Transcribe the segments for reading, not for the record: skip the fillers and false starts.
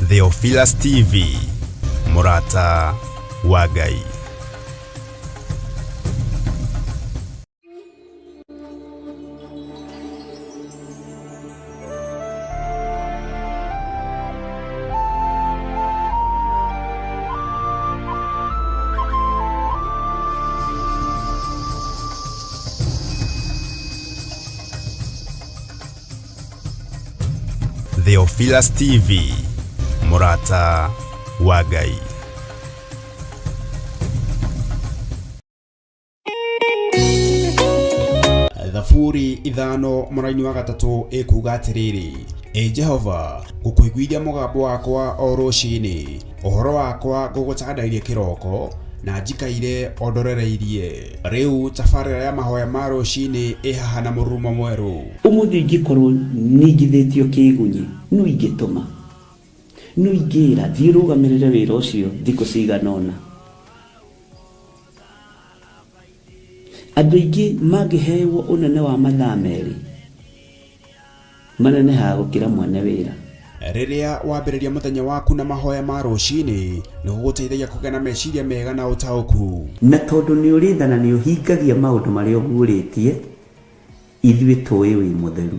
Theophilus TV, Murata wa Ngai. Theophilus TV, Murata wa Ngai. Thaburi ithano mũraini wa gatatũ ĩkuuga atĩrĩrĩ: Jehova, ngũkũiguithia mũgambo wakwa o rũciinĩ, ũhoro wakwa ngũgũcandairie kĩroko, na njikaire ondorereirie. Rĩu tabarĩra ya mahoya ma rũciinĩ ĩhaha na mũrurumo mwerũ. Ũmũthĩ ingĩkorwo ningithĩtio kĩgunyi, no ingĩtũma, no ingĩra thiĩ rũgamĩrĩre wĩra ũcio thikũ cigana ũna. Andũ aingĩ mangĩheyo ũnene wa mathaa merĩ, manenehaga gũkĩra mwene wĩra. Rĩrĩa wambĩrĩria mũthenya waku na mahoya ma rũciinĩ, nĩ gũgũteithagia kũgĩa na meciria mega na ũtaũku. Na tondũ nĩ ũrĩtha na nĩ ũhingagia maũndũ marĩa ũguũrĩtie, ithuĩ tũĩ wĩ mũtheru,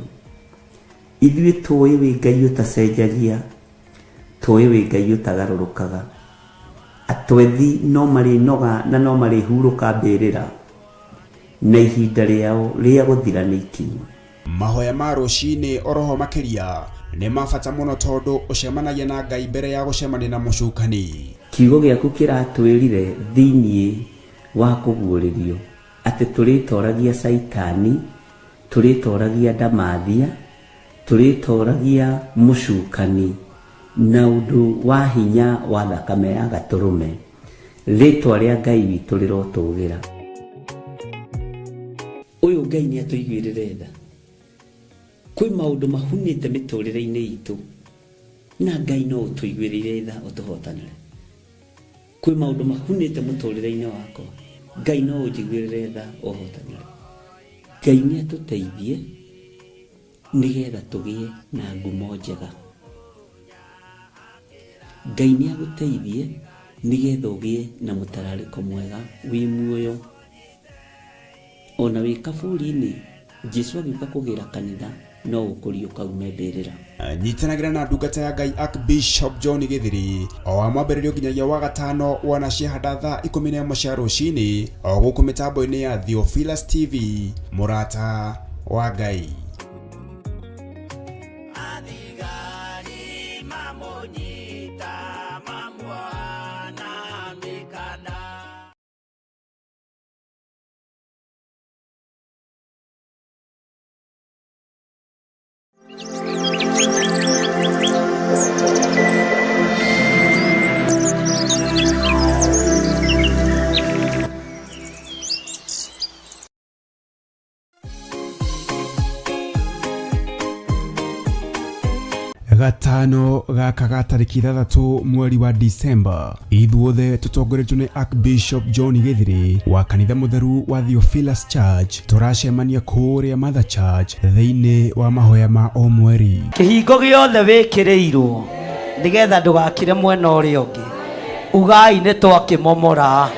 ithuĩ tũĩ wĩ Ngai ũtacenjagia, tũĩ wĩ Ngai ũtagarũrũkaga. Atwethi no marĩnoga na no marĩhurũka mbĩrĩra, na ihinda rĩao rĩa gũthira nĩ ikinyu. Mahoya ma rũciinĩ oroho makĩria nĩ mabata mũno tondũ ũcemanagia na Ngai mbere ya gũcemania na mũcukani. Kiugo gĩaku kĩratwĩrire thĩiniĩ wa kũguũrĩrio atĩ tũrĩtoragia Saitani, tũrĩtoragia Ndamathia, tũrĩtoragia mũcukani na ũndũ wa hinya wa thakame ya Gatũrũme. Rĩtwa rĩa Ngai witũ rĩrotũgĩra. Ũyũ Ngai nĩ atũiguĩrĩre tha. Kwĩ maũndũ mahunĩte mĩtũrĩre-inĩ itũ, na Ngai no ũtũiguĩrĩre tha ũtũhotanĩre. Kwĩ maũndũ mahunĩte mũtũrĩre-inĩ wakwa, Ngai no ũnjiguĩrĩre tha ũhotanĩre. Ngai nĩ atũteithie nĩgetha tũgĩe na ngumo njega. Ngai nĩ agũteithie nĩgetha ũgĩe na mũtararĩko mwega wĩ muoyo. Ona wĩ kaburi-inĩ, Jesũ agĩũka kũgĩra kanitha, no ũkũrio kaume mbĩrĩra. Nyitanagĩra na ndungata ya Ngai Archbishop John Gĩthiri o wa mwambĩrĩrio nginyagia wa gatano wana ciahanda thaa 11 cia rũciinĩ o gũkũ mĩtambo-inĩ ya Theophilus TV, Murata wa Ngai. Gatano gaka ga tarĩki 3 mweri wa Disemba, ithuothe tũtongoretio nĩ Archbishop John Gĩthiri wa kanitha mũtheru wa Theophilus Church. Tũracemania kũrĩa Mother Church thĩinĩ wa mahoya ma o mweri. Kĩhingo gĩothe wĩkĩrĩirwo nĩgetha ndũgakire mwena ũrĩa ũngĩ. Ugai nĩ twakĩmomora.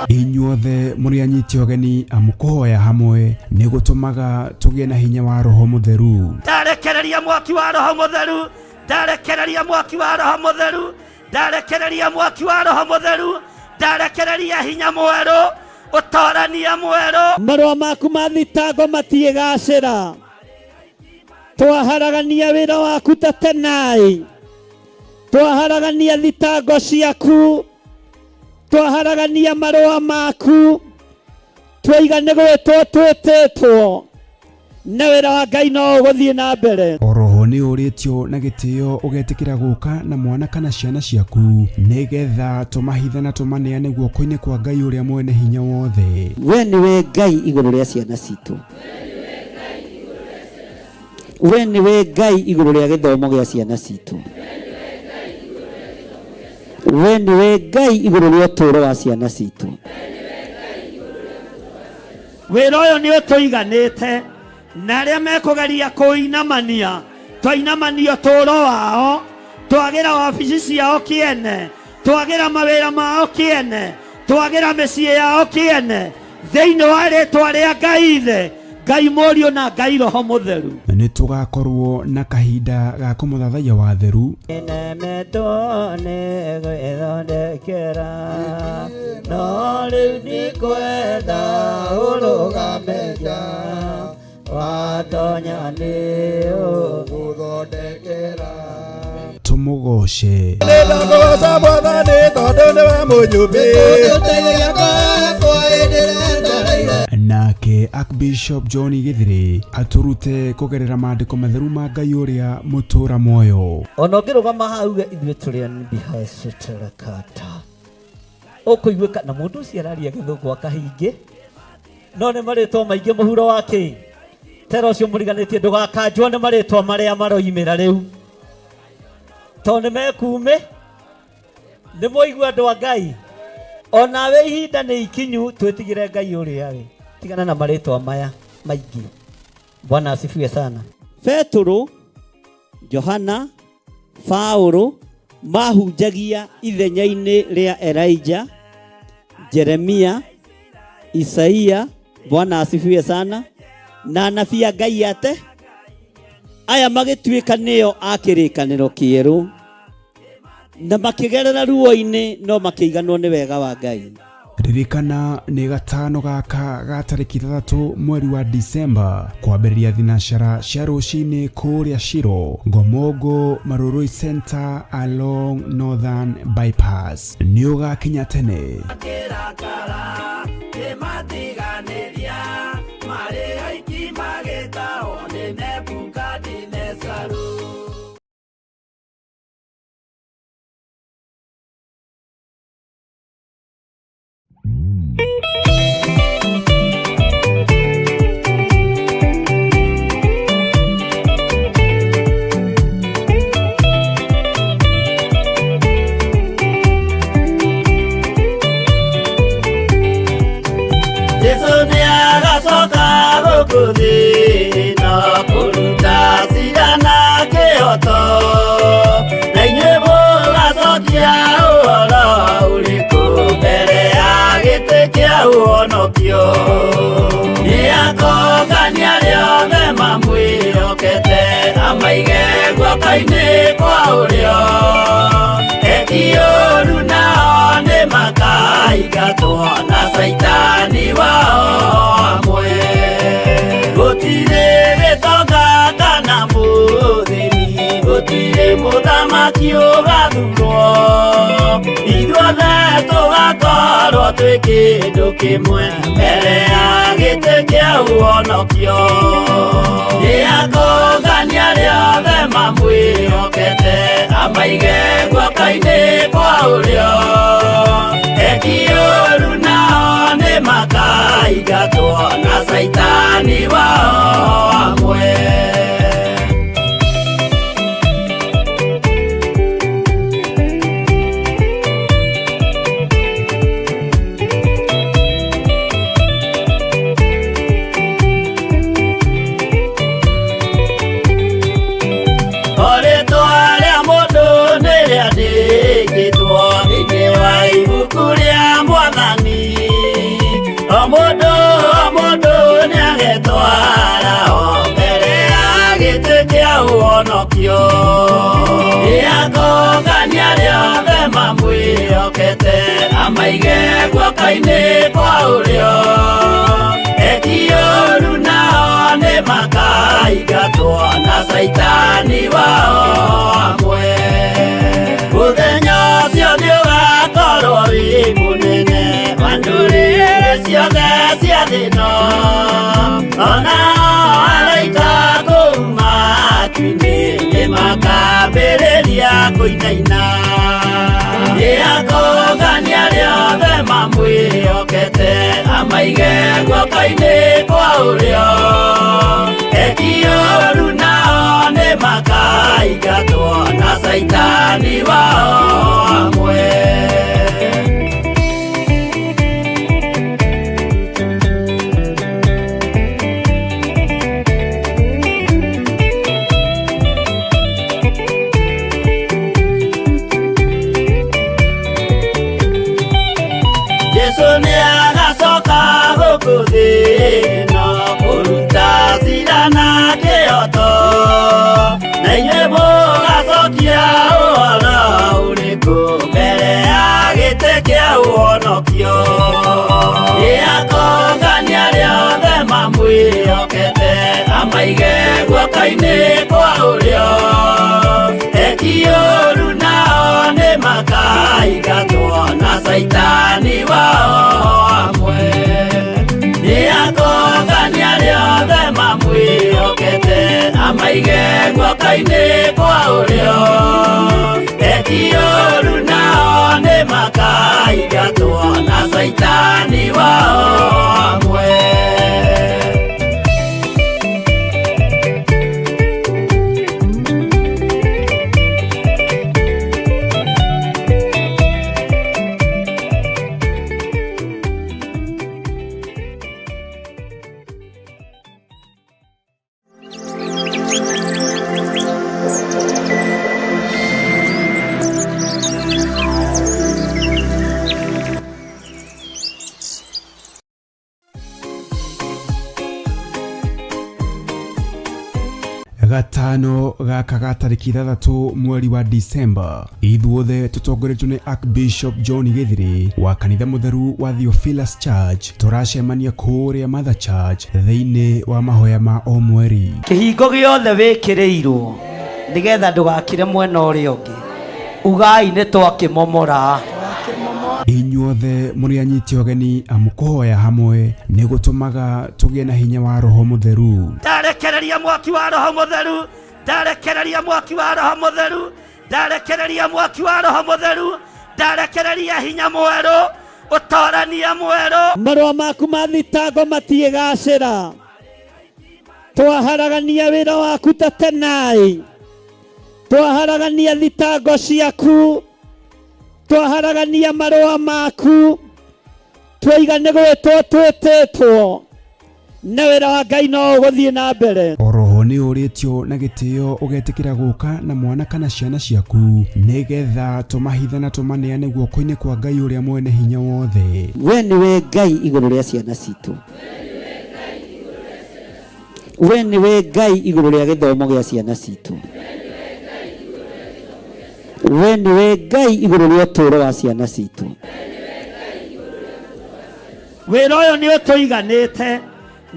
Inyuothe mũrĩ anyiti ũgeni amũkũhoya hamwe nĩ gũtũmaga tũgĩe na hinya wa Roho Mũtheru. Ndarekereria mwaki wa Roho Mũtheru, ndarekereria mwaki wa Roho Mũtheru, ndarekereria mwaki wa Roho Mũtheru, ndarekereria hinya mwerũ, ũtorania mwerũ. Marũa maku ma thitango matiĩgacĩra, twaharagania wĩra waku ta Tenai, twaharagania thitango ciaku, twaharagania marũa maku, twaigane gwĩtwo twĩtĩtwo, na wĩra wa Ngai no ũgũthiĩ na mbere. Oroho nĩ ũrĩtio na gĩtĩo ũgetĩkĩra gũka na mwana kana ciana ciaku nĩgetha tũmahithe na tũmaneane guoko-inĩ kwa Ngai ũrĩa mwene hinya wothe. We nĩwe Ngai igũrũ rĩa ciana citũ, we nĩwe Ngai igũrũ rĩa gĩthomo gĩa ciana citũ, we nĩwe Ngai igũrũ rĩa ũtũũro wa ciana citũ. Wĩra ũyũ nĩ ũtũiganĩte, na arĩa mekũgeria kũinamania twainamanio ũtũũro wao, twagira wabici ciao kiene, twagira mawira mao kiene, twagira mĩciĩ yao kiene thĩinĩ wa rĩtwa rĩa Ngai Ithe, Ngai Mũriũ na Ngai Roho Mũtheru. Nĩ tũgakorwo na kahinda ga kũmũthathaiya watheru no rĩu ndikwenda ũrũgameja watonya nĩ ũgũthondekera tũmũgoce nake Archbishop John Githiri aturute kugerera maandiko matheru ma Ngai ũrĩa mũtũra muoyo. Ona ngĩrũgama hau ithuĩ tũrĩ anbihaciterakata ũkũiguĩka na mũndũ ũcio araria gĩthũngũ akahingi no nĩ marĩtwa maingĩ mũhuro wake tera ũcio mũriganĩtie ndũgakanjwo nĩ marĩtwa marĩa maroimĩra rĩu tondũ nĩ mekume nĩ mũigua andũ a Ngai onawe ihinda nĩ ikinyu twĩtigĩre Ngai ũrĩa we tigana na marĩtwa maya maingĩ. Bwana asifiwe sana. Petro, Johana, Paulo mahunjagia ithenya-inĩ rĩa Elijah, Jeremia, Isaia, Bwana asifiwe sana, na anabii a Ngai ate aya magĩtuĩka nĩo a kĩrĩkanĩro kĩerũ na makĩgerera ruo-inĩ no makĩiganwo nĩ wega wa Ngai. Ririkana nĩ gatano gaka ga tarĩki 3 mweri wa Disemba kwambĩrĩria thinacara cia rũcinĩ kũrĩa Shiro, Ngomongo Marurui Center along Northern Bypass. Nĩ ũgakinya tene. Kaine kwa ulio etiyoru nao nĩ makaigatwo na saitani wao amwe gũtirĩ gĩtonga kana mũthĩni gũtirĩ mũthamaki ũgathurwo ithuothe tũgakorwo twĩ kĩndũ kĩmwe mbere ya gĩtĩ kĩa ũhonokio nĩakũngania rĩothe mamwĩhokete amaige guoko-inĩ kwa ũrĩo eki-ũru nao nĩ makaigatwo na saitani wao amwe. Nĩakũngania rĩothe mamwĩhokete amaige guoko-inĩ kwa ũrĩo eki-ũru nao nĩ makaigatwo na saitani wao amwe. Mũthenya ũcio nĩũgakorwo wĩ mũnene wa ndũrĩrĩ ciothe cia thĩ ĩno onao araika kũu matu-inĩ nĩmakambĩrĩria kũinaina nĩakũngania rĩothe mamwĩhokete amaige guoko-inĩ kwa ũrĩo eki-ũru nao nĩ makaigatwo na saitani wao amwe. Yesu ni agacoka gukuthi no kuruta cira na kĩoto na inyuĩ mũgacokia ũhoro ũrĩkũ mbere ya gĩtĩ kĩa ũhonokio nĩakongania rĩothe mamwĩhokete amaige guoko-inĩ kwa ũrĩo eki ũũru nao nĩmakaingatwo na Saitani wao hamwe nĩakongania rĩothe mamwĩhokete amaige guoko-inĩ kwa ũrĩo eki ũũru nao nĩmakaingatwo na Saitani wao hamwe. Gatano gaka ga tariki 3 mweri wa Disemba ithuothe tutongoretio ni Archbishop John Githiri wa kanitha mutheru wa Theophilus Church turacemania kuria Mother Church thiini wa mahoya ma o mweri kihingo giothe wikirirwo nigetha ndugakire mwena uria ungi ugai ni twakimomora inyuothe muri anyiti ogeni amukuhoya hamwe ni gutumaga tugie na hinya wa roho mutheru ndarekereria mwaki wa roho mutheru ndarekereria mwaki wa roho mutheru ndarekereria mwaki wa roho mutheru ndarekereria hinya mweru utorania mweru marwa maku ma thitango matiigacira twaharagania wira waku ta tenai twaharagania thitango ciaku twaharagania marũa maku twaigane gwĩtwo twĩtĩtwo na wĩra wa Ngai no ũgũthiĩ na mbere oroho nĩ ũrĩtio na gĩtĩo ũgetĩkĩra gũka na mwana kana ciana ciaku nĩgetha tũmahitha na tũmaneane guoko-inĩ kwa Ngai ũrĩa mwene hinya wothe we nĩwe Ngai igũrũ rĩa ciana citũ we nĩwe Ngai igũrũ rĩa gĩthomo gĩa ciana citũ we nĩwe Ngai igũrũ rĩa ũtũũro wa ciana citũ wĩra ũyũ nĩ ũtũiganĩte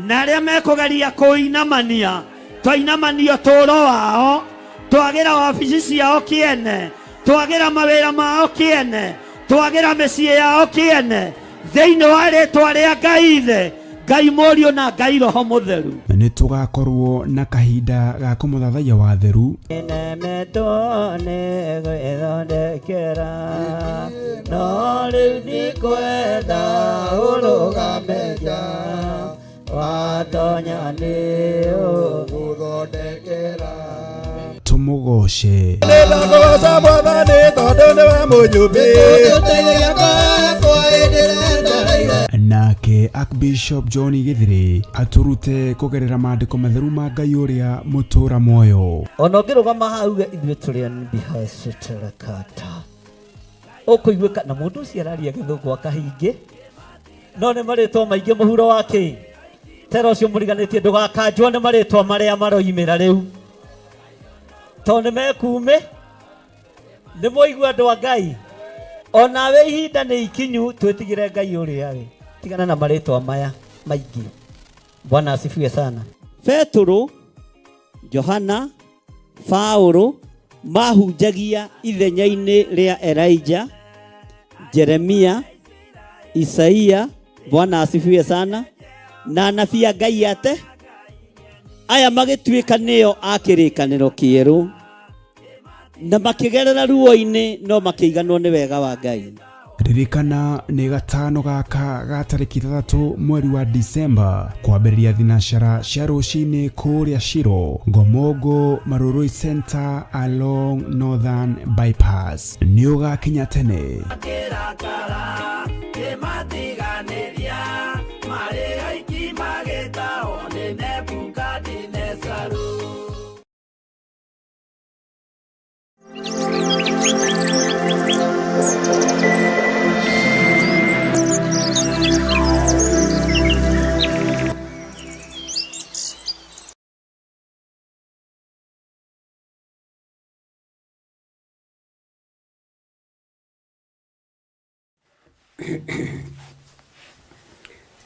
na arĩa mekũgeria kũinamania twainamania ũtũũro wao twagĩra wabici ciao kĩene twagĩra mawĩra mao kĩene twagĩra mĩciĩ yao kĩene thĩinĩ wa rĩtwa rĩa Ngai ithe Ngai mũriũ na Ngai roho mutheru nĩ tũgakorwo na kahinda ga kũmũthathaiya watheru nemetone gwĩthondekera no rĩu ndikwenda ũrũgameja watonya nĩ ũgũthondekera tũmũgoce nĩndakũgoca Mwathani tondũ nĩwe mũnyũmbi nake Archbishop John Githiri aturute kugerera maandiko matheru ma Ngai ũrĩa mũtũra muoyo ona ũngĩrũgama hau ithuĩ tũrĩ mbihaciterakata ũkũiguĩka na mũndũ ũcio araria gĩthũngũ akahingi no nĩ marĩtwa maingĩ mũhuro wake tera ũcio mũriganĩtie ndũgakanjwo nĩ marĩtwa marĩa maroimĩra rĩu tondũ nĩ mekume nĩ mũigua andũ a Ngai onawe ihinda nĩ ikinyu twĩtigĩre Ngai ũrĩa we tigana na marĩtwa maya maingĩ Bwana asifiwe sana Petro Johana Paulo mahunjagia ithenya-inĩ rĩa Elijah Jeremia Isaia Bwana asifiwe sana na anabii a Ngai ate aya magĩtuĩka nĩo a kĩrĩkanĩro kĩerũ na makĩgerera ruo-inĩ no makĩiganwo nĩ wega wa Ngai ririkana nĩ gatano gaka ga tariki 3 mweri wa Disemba kwambĩrĩria thinacara cia rũcinĩ kũrĩa Shiro Ngomongo Marurui Center along Northern Bypass nĩ ũgakinya tene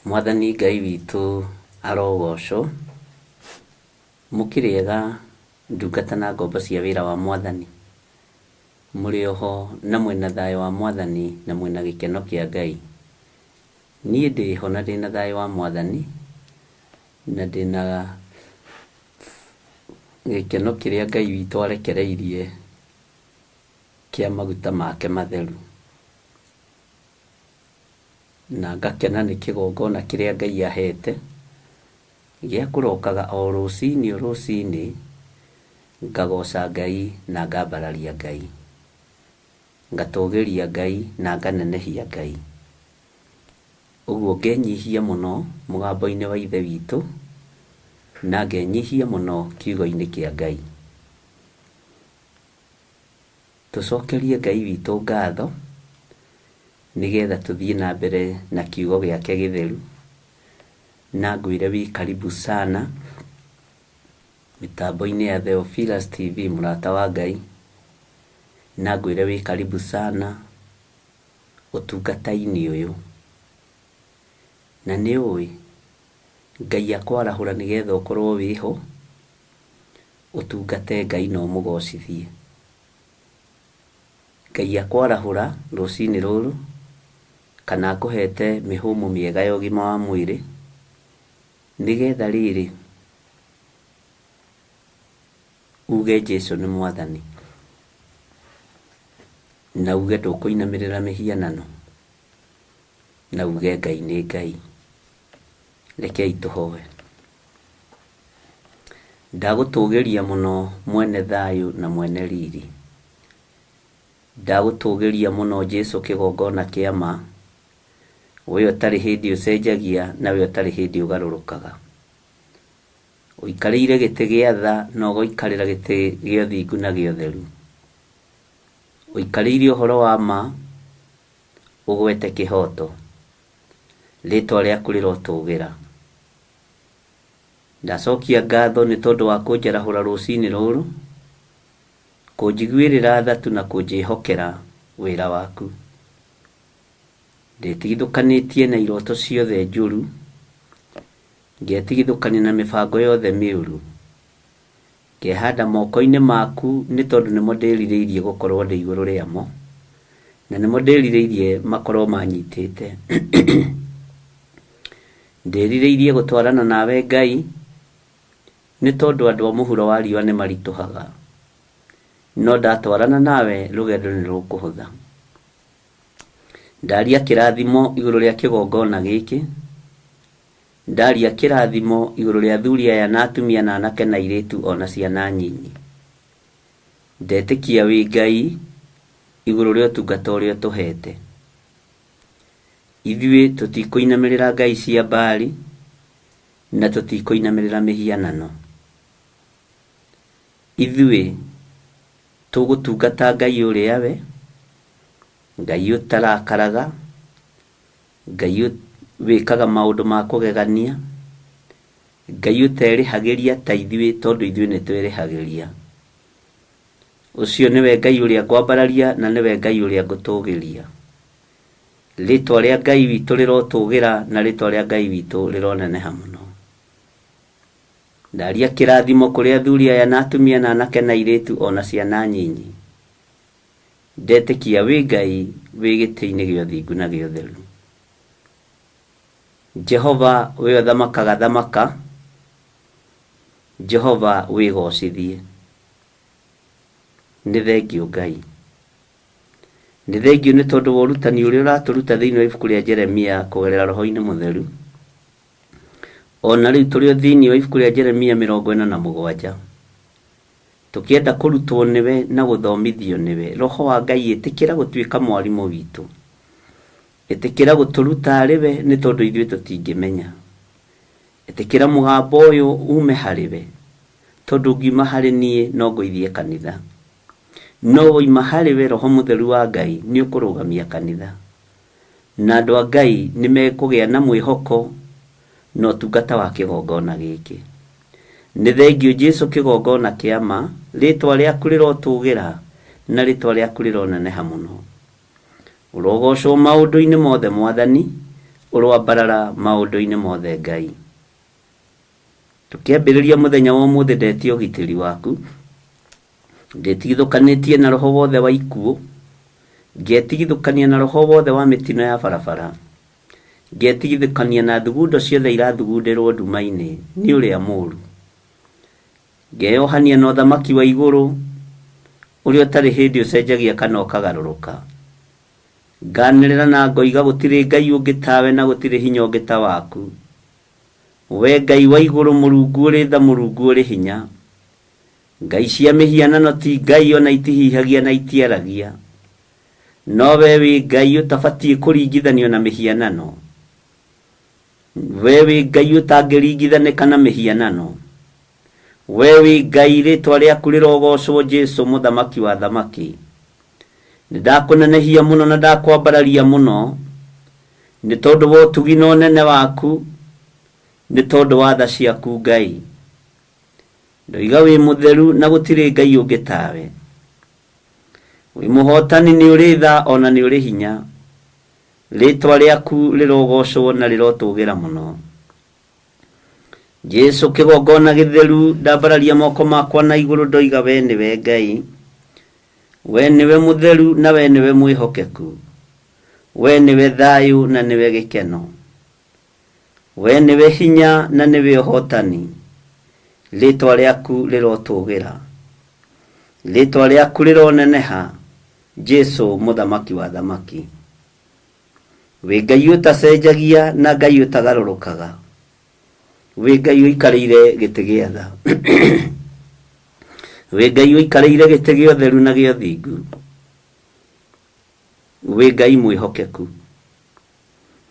Mwathani Ngai witũ arogocwo. Mũkĩrĩega ndungata na ngombo cia wĩra wa Mwathani. Mũrĩ oho na mwĩna thayũ wa Mwathani na mwĩna gĩkeno kĩa Ngai. Niĩ ndĩho na ndĩna thayũ wa Mwathani na ndĩna gĩkeno kĩrĩa Ngai witũ arekereirie kĩa maguta make matheru. Na ngakena nĩ kĩgongona kĩrĩa Ngai ahete gĩa kũrokaga o rũcinĩ ngagoca Ngai na ngambararia Ngai, ngatũgĩria Ngai na nganenehia Ngai. Ũguo ngenyihia mũno mũgambo-inĩ wa Ithe witũ na ngenyihia mũno kiugo-inĩ kĩa Ngai. Tũcokerie Ngai witũ ngatho nĩgetha tũthiĩ na mbere na kiugo gĩake gĩtheru. Na ngwĩre wĩ karibu sana mitambo-inĩ ya Theophilus TV mũrata wa Ngai. Na ngwĩre wĩ karibu sana ũtungata-inĩ ũyũ. Na nĩ ũĩ Ngai akwarahũra nĩgetha ũkorwo wĩho ũtungate Ngai na ũmũgocithie. Ngai akwarahũra rũcinĩ rũrũ kana akũhete mĩhũmũ mĩega ya ũgima wa mwĩrĩ nĩgetha rĩrĩ uge Jesũ nĩ Mwathani na uge ndũkũinamĩrĩra mĩhianano na uge Ngai nĩ Ngai. Rekei tũhoe. Ndagũtũgĩria mũno mwene thayũ na mwene riri. Ndagũtũgĩria mũno Jesũ kĩgongona kĩa ma. We ũtarĩ hĩndĩ ũcenjagia na we ũtarĩ hĩndĩ ũgarũrũkaga. Ũikarĩire gĩtĩ gĩa tha na ũgaikarĩra gĩtĩ gĩa ũthingu na gĩa ũtheru. Ũikarĩire ũhoro wa ma ũgwete kĩhoto. Rĩĩtwa rĩaku rĩrotũgĩra. Ndacokia ngatho nĩ tondũ wa kũnjarahũra rũcinĩ rũrũ, kũnjiguĩrĩra tha tu na kũnjĩhokera wĩra waku. Ndĩtigithũkanĩtie na iroto ciothe njũru, ngetigithũkania na mĩbango yothe mĩũru. Ngehanda moko-inĩ maku nĩ tondũ nĩmo ndĩrirĩirie gũkorwo ndĩ igũrũ rĩamo, na nĩmo ndĩrirĩirie makorwo manyitĩte. Ndĩrirĩirie gũtwarana nawe Ngai nĩ tondũ andũ a mũhuro wa riũa nĩ maritũhaga, no ndatwarana nawe rũgendo nĩ rũkũhũtha. Ndaria kĩrathimo igũrũ rĩa kĩgongona gĩkĩ. Ndaria kĩrathimo igũrũ rĩa athuri aya na atumia na anake na airĩtu ona ciana nyinyi. Ndetĩkia wĩ Ngai igũrũ rĩa ũtungata ũrĩa ũtũhete. Ithuĩ tũtikũinamĩrĩra ngai cia Baali na tũtikũinamĩrĩra mĩhianano. Ithuĩ tũgũtungata Ngai ũrĩa we, Ngai ũtarakaraga, Ngai wĩkaga maũndũ ma kũgegania, Ngai ũterĩhagĩria ta ithuĩ tondũ ithuĩ nĩ twĩrĩhagĩria. Ũcio nĩwe Ngai ũrĩa ngwambararia na nĩwe Ngai ũrĩa ngũtũgĩria. Rĩĩtwa rĩa Ngai witũ rĩrotũgĩra na rĩĩtwa rĩa Ngai witũ rĩroneneha mũno. Ndaria kĩrathimo kũrĩ athuri aya na atumia na anake na airĩtu ona ciana nyinyi. Ndetĩkia wĩ Ngai wĩ gĩtĩ-inĩ gĩa ũthingu na gĩa ũtheru. Jehova we ũthamakaga thamaka, Jehova wĩgocithie. Nĩ thengiũ Ngai. Nĩ thengiũ nĩ tondũ wa ũrutani ũrĩa ũratũruta thĩinĩ wa ibuku rĩa Jeremia kũgerera Roho-inĩ Mũtheru. Ona rĩu tũrĩ thĩinĩ wa ibuku rĩa Jeremia 47. Tũkĩenda kũrutwo nĩwe na gũthomithio nĩwe. Roho wa Ngai ĩtĩkĩra gũtuĩka mwarimũ witũ. Ĩtĩkĩra gũtũruta arĩwe nĩ tondũ ithuĩ tũtingĩmenya. Ĩtĩkĩra mũgambo ũyũ ume harĩwe tondũ ngiuma harĩ niĩ no ngũithie kanitha. No woima harĩwe Roho Mũtheru wa Ngai nĩ ũkũrũgamia kanitha. Na andũ a Ngai nĩ mekũgĩa na mwĩhoko na ũtungata wa kĩgongona gĩkĩ. Nĩ thengiũ Jesũ kĩgongona kĩa ma, rĩĩtwa rĩaku rĩrotũgĩra na rĩĩtwa rĩaku rĩroneneha mũno. urogocwo maundu-ini mothe Mwathani, urwambarara maundu-ini mothe Ngai. Tukiambiriria muthenya wa umuthi ndetie ugitiri waku, ndetigithukanitie na roho wothe wa ikuo, ngetigithukania na roho wothe wa mitino ya barabara, ngetigithukania na thugundo ciothe irathugundirwo nduma-ini ni uria muru, ngeyohania na uthamaki wa iguru uria utari hindi ucenjagia kana ukagaruruka, nganirira na ngoiga gutiri Ngai ungi tawe na gutiri hinya ungi ta waku. We Ngai wa iguru, Murungu uri tha, Murungu uri hinya. Ngai cia mihianano ti Ngai ona itihihagia na itiaragia, no we wi Ngai utabatie kuringithanio na mihianano. We wi Ngai utangiringithanika na mihianano. We wi Ngai, ritwa riaku rirogocwo Jesu, muthamaki wa thamaki. Nidakunenehia muno na ndakwambararia muno, ni tondu wa utugi na unene waku, ni tondu wa tha ciaku Ngai. Ndoiga wi mutheru na gutiri Ngai ungi tawe. Wi muhotani, ni uri tha ona ni uri hinya. Ritwa riaku rirogocwo na rirotugira muno. Jesu kigongona githeru, ndambararia moko makwa na iguru, ndoiga we niwe Ngai. We niwe mutheru na we niwe mwihokeku. We niwe thayu na niwe gikeno. We niwe hinya na niwe uhotani. Ritwa riaku rirotugira. Ritwa riaku rironeneha, Jesu muthamaki wa thamaki. We Ngai utacenjagia na Ngai utagarurukaga. We Ngai uikarĩire gĩtĩ gĩa tha. We Ngai uikarĩire gĩtĩ gĩa ũtheru na gĩa ũthingu. We Ngai mwĩhokeku.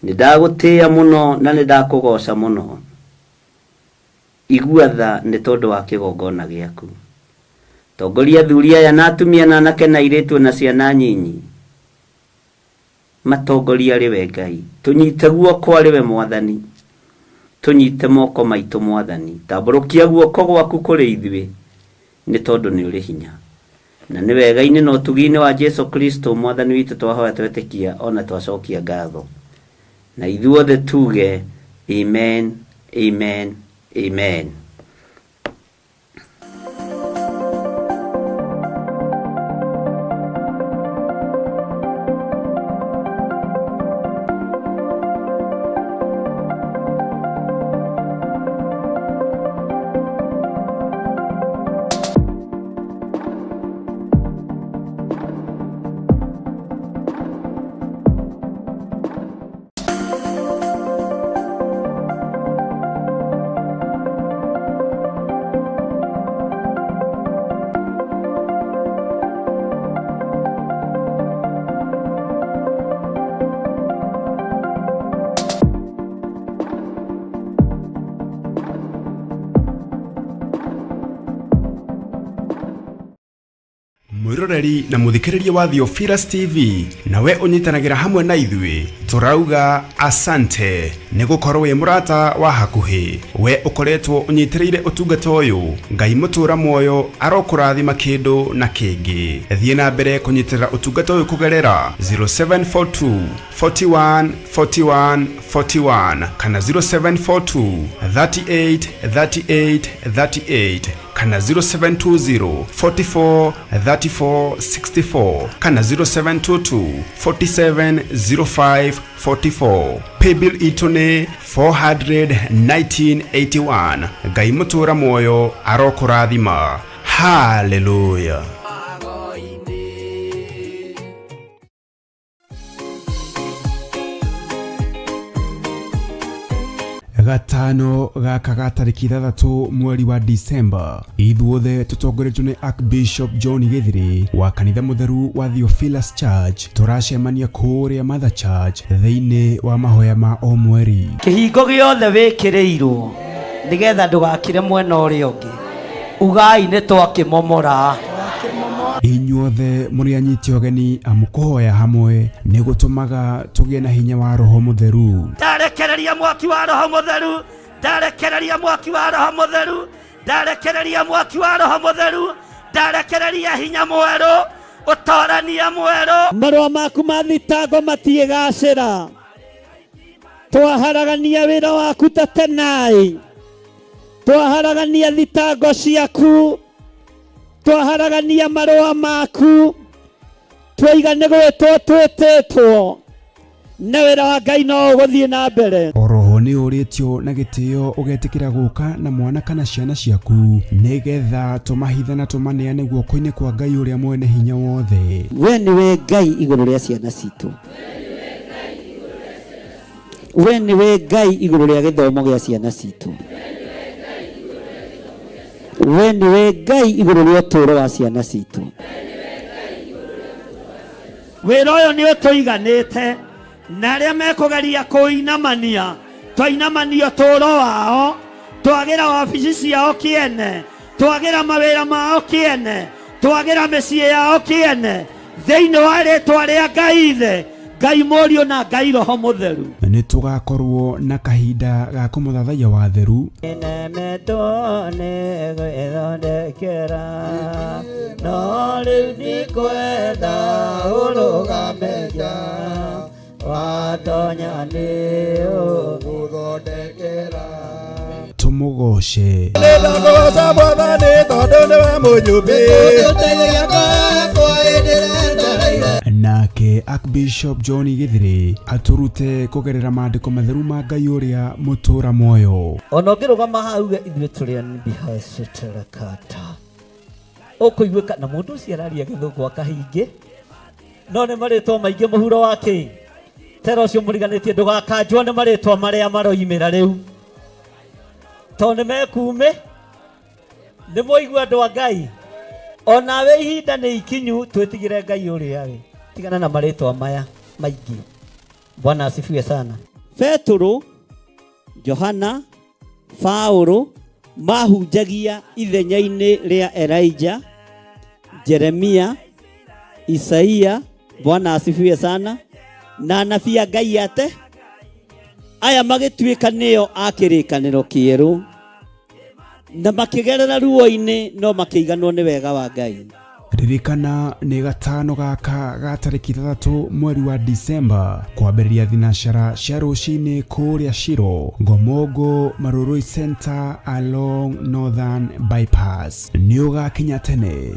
Nĩndagũtĩĩa mũno na nĩndakũgoca mũno. Igua tha nĩ tondũ wa kĩgongona gĩaku. Tongoria athuri aya na atumia na anake na airĩtu na ciana nyinyi. Matongoria arĩ we Ngai. Tũnyite guoko arĩ we Mwathani. Tunyite moko maitu Mwathani. Tambũrũkia guoko gwaku kũrĩ ithuĩ, nĩ tondũ nĩ ũrĩ hinya. Na nĩ wega-inĩ na ũtugi-inĩ wa Jesu Kristo Mwathani witũ twahoya twetĩkia ona twacokia ngatho. Na ithuothe tuge amen, amen, amen. Mwiroreri na muthikiriria wa Theophilus TV, nawe unyitanagira hamwe na ithuĩ turauga asante nĩ gũkorwo wĩ mũrata wa hakuhĩ. We ukoretwo unyitĩrĩire ũtungata ũyũ, Ngai mũtũra muoyo arokũrathima kĩndũ na kĩngĩ. Thiĩ na mbere kũnyitĩrĩra ũtungata ũyũ kũgerera 0742 41 41 41 kana 0742 38 38 38 kana 0720 44 34 64 kana 0722 47 05 44. Paybill itone 41981. Ngai mũtũra muoyo arokũrathima. Hallelujah. Gatano gaka ga tariki 3 mweri wa Disemba, ithuothe tutongoretwo nĩ Archbishop John Githiri wa kanitha mutheru wa Theophilus Church. Turacemania kũrĩa Mother Church thĩinĩ wa mahoya ma o mweri. Kĩhingo gĩothe wĩkĩrĩirwo nĩgetha ndũgakire mwena ũrĩa ũngĩ. Ugai nĩ twakĩmomora. Inyuothe muri anyiti ogeni amukuhoya hamwe nĩ gũtũmaga tũgĩe na hinya wa Roho Mũtheru. Ndarekereria mwaki wa Roho Mũtheru, ndarekereria mwaki wa Roho Mũtheru, ndarekereria mwaki wa Roho Mũtheru, ndarekereria hinya mwerũ utorania mweru marũa maku ma thitango matiĩgacĩra twaharagania wĩra waku ta tenai twaharagania thitango ciaku twaharagania marũa maku twaiga nĩ gwĩtwo twĩtĩtwo na wĩra wa Ngai no ũgũthiĩ na mbere. Oroho nĩ ũrĩtio na gĩtĩo ũgetĩkĩra gũka na mwana kana ciana ciaku nĩgetha tũmahitha na tũmaneane guoko-inĩ kwa Ngai ũrĩa mwene hinya wothe. We nĩwe Ngai igũrũ rĩa ciana citũ. We nĩwe Ngai igũrũ rĩa gĩthomo gĩa ciana citũ. We nĩwe Ngai igũrũ rĩa ũtũũro wa ciana citũ. Wĩra ũyũ nĩ ũtũiganĩte na arĩa mekũgeria kũinamania twainamania ũtũũro wao twagĩra wabici ciao kĩene twagĩra mawĩra mao kĩene twagĩra mĩciĩ yao kĩene thĩinĩ wa rĩtwa rĩa Ngai Ithe Ngai Mũriũ na Ngai Roho Mũtheru. Nĩ tũgakorwo na kahinda ga kũmũthathaiya watheru no rĩu ndikwenda ũrũgameja watonya nĩ ũgũthondekera tũmũgoce. Nĩndakũgoca Mwathani tondũ nĩwe mũnyũmbi nake Archbishop John Githiri atũrute kũgerera maandĩko matheru ma Ngai ũrĩa mũtũũra muoyo. Ona ũngĩrũgama hau ithuĩ tũrĩ bihacuterakata ũkũiguĩka na mũndũ ũcio araria gĩthũngũ akahingĩ no nĩ marĩtwa maingĩ mũhuro wake tera ũcio mũriganĩtie ndũgakanjwo nĩ marĩtwa marĩa maroimĩra rĩu tondũ nĩ mekume nĩ mũigua andũ a Ngai onawe ihinda nĩ ikinyu twĩtigĩre Ngai ũrĩa we tigana na marĩtwa maya maingĩ. Bwana asifiwe sana. Petro, Johana, Paulo mahunjagia ithenya-inĩ rĩa Elijah, Jeremia, Isaia, Bwana asifiwe sana, na anabii a Ngai ate aya magĩtuĩka nĩo a kĩrĩkanĩro kĩerũ na makĩgerera ruo-inĩ no makĩiganwo nĩ wega wa Ngai. Ririkana nĩ gatano gaka ga tarĩki 3 mweri wa Disemba kwambĩrĩria thinacara cia rũcinĩ kũrĩa Shiro Ngomongo Marũrũi Center along Northern Bypass nĩ ũgakinya tene.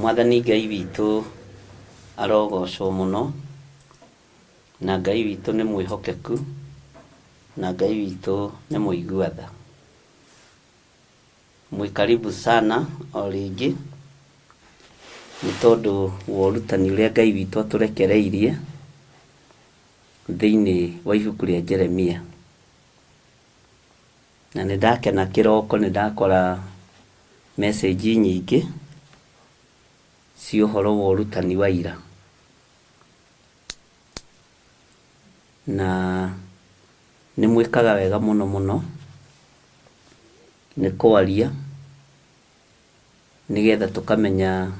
Mwathani Ngai witũ arogocwo mũno na Ngai witũ nĩ mwĩhokeku na Ngai witũ nĩ mũigua tha. Mwĩkaribu sana o rĩngĩ nĩ tondũ wa ũrutani ũrĩa Ngai witũ atũrekereirie thĩinĩ wa ibuku rĩa Jeremia. Na nĩ ndakena kĩroko nĩ ndakora message nyingĩ cia ũhoro wa ũrutani wa ira. Na nĩ mwĩkaga wega mũno mũno nĩ kwaria nĩgetha tũkamenya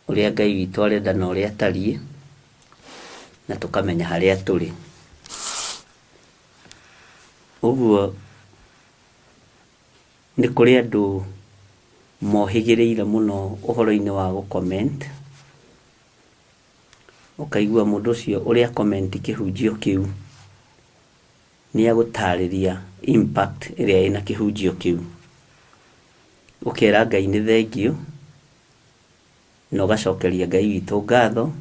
ũrĩa Ngai witũ arenda na ũrĩa atariĩ na tũkamenya harĩa tũrĩ. Ũguo nĩ kũrĩ andũ mohĩgĩrĩire mũno ũhoro-inĩ wa gũ-comment ũkaigua mũndũ ũcio ũrĩa comment kĩhunjio kĩu nĩ agũtarĩria impact ĩrĩa ĩna kĩhunjio kĩu ũkera Ngai nĩ thengio na ũgacokeria Ngai witũ ngatho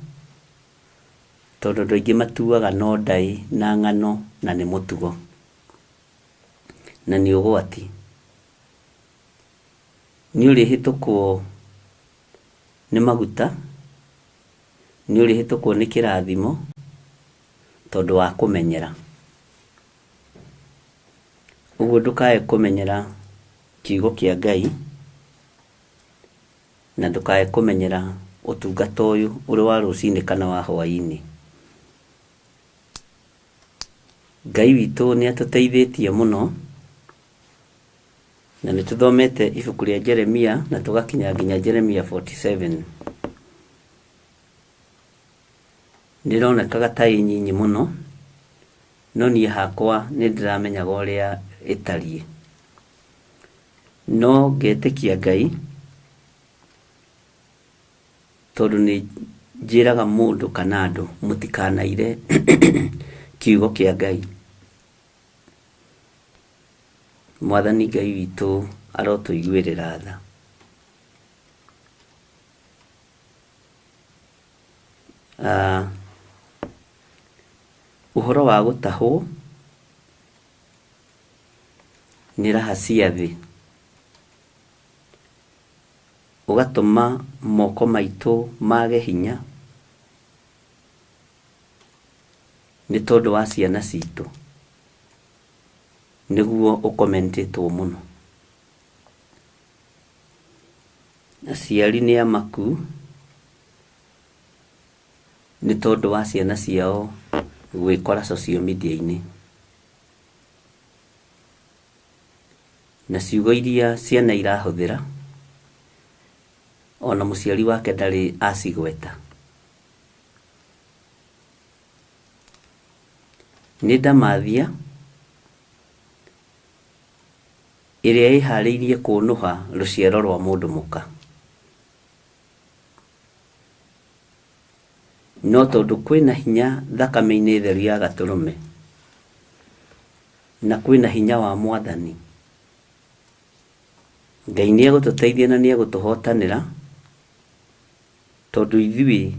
tondũ andũ aingĩ matuaga no ndai na ng'ano na nĩ mũtugo na nĩ ũgwati. Nĩ ũrĩhĩtũkwo nĩ maguta nĩ ũrĩhĩtũkwo nĩ kĩrathimo tondũ wa kũmenyera. Ũguo ndũkae kũmenyera kiugo kĩa Ngai na ndũkae kũmenyera ũtungata ũyũ ũrĩ wa rũcinĩ kana wa hwaĩ-inĩ. Ngai witũ nĩ atũteithĩtie mũno na nĩ tũthomete ibuku rĩa Jeremia na tũgakinya nginya Jeremia 47. Nĩronekaga ta nyinyi mũno, no niĩ hakwa nĩ ndĩramenyaga ũrĩa ĩtariĩ. No ngetĩkia Ngai tondũ nĩ njĩraga mũndũ kana andũ mũtikanaire kiugo kĩa Ngai. Mwathani Ngai witũ arotũiguĩrĩra tha. Ũhoro wa gũtahwo nĩ raha cia thĩ, ũgatũma moko maitũ mage hinya nĩ tondũ wa ciana citũ, nĩguo ũkomentĩtwo mũno. Aciari nĩ amaku nĩ tondũ wa ciana ciao gwĩkora social media-inĩ, na ciugo iria ciana irahũthĩra ona mũciari wake ndarĩ acigweta. Nĩ ndamathia ĩrĩa ĩharĩirie kũnũha rũciaro rwa mũndũ mũka, no tondũ kwĩna hinya thakame-inĩ theru ya Gatũrũme na kwĩna hinya wa Mwathani, Ngai nĩ egũtũteithia na nĩ egũtũhotanĩra tondũ ithuĩ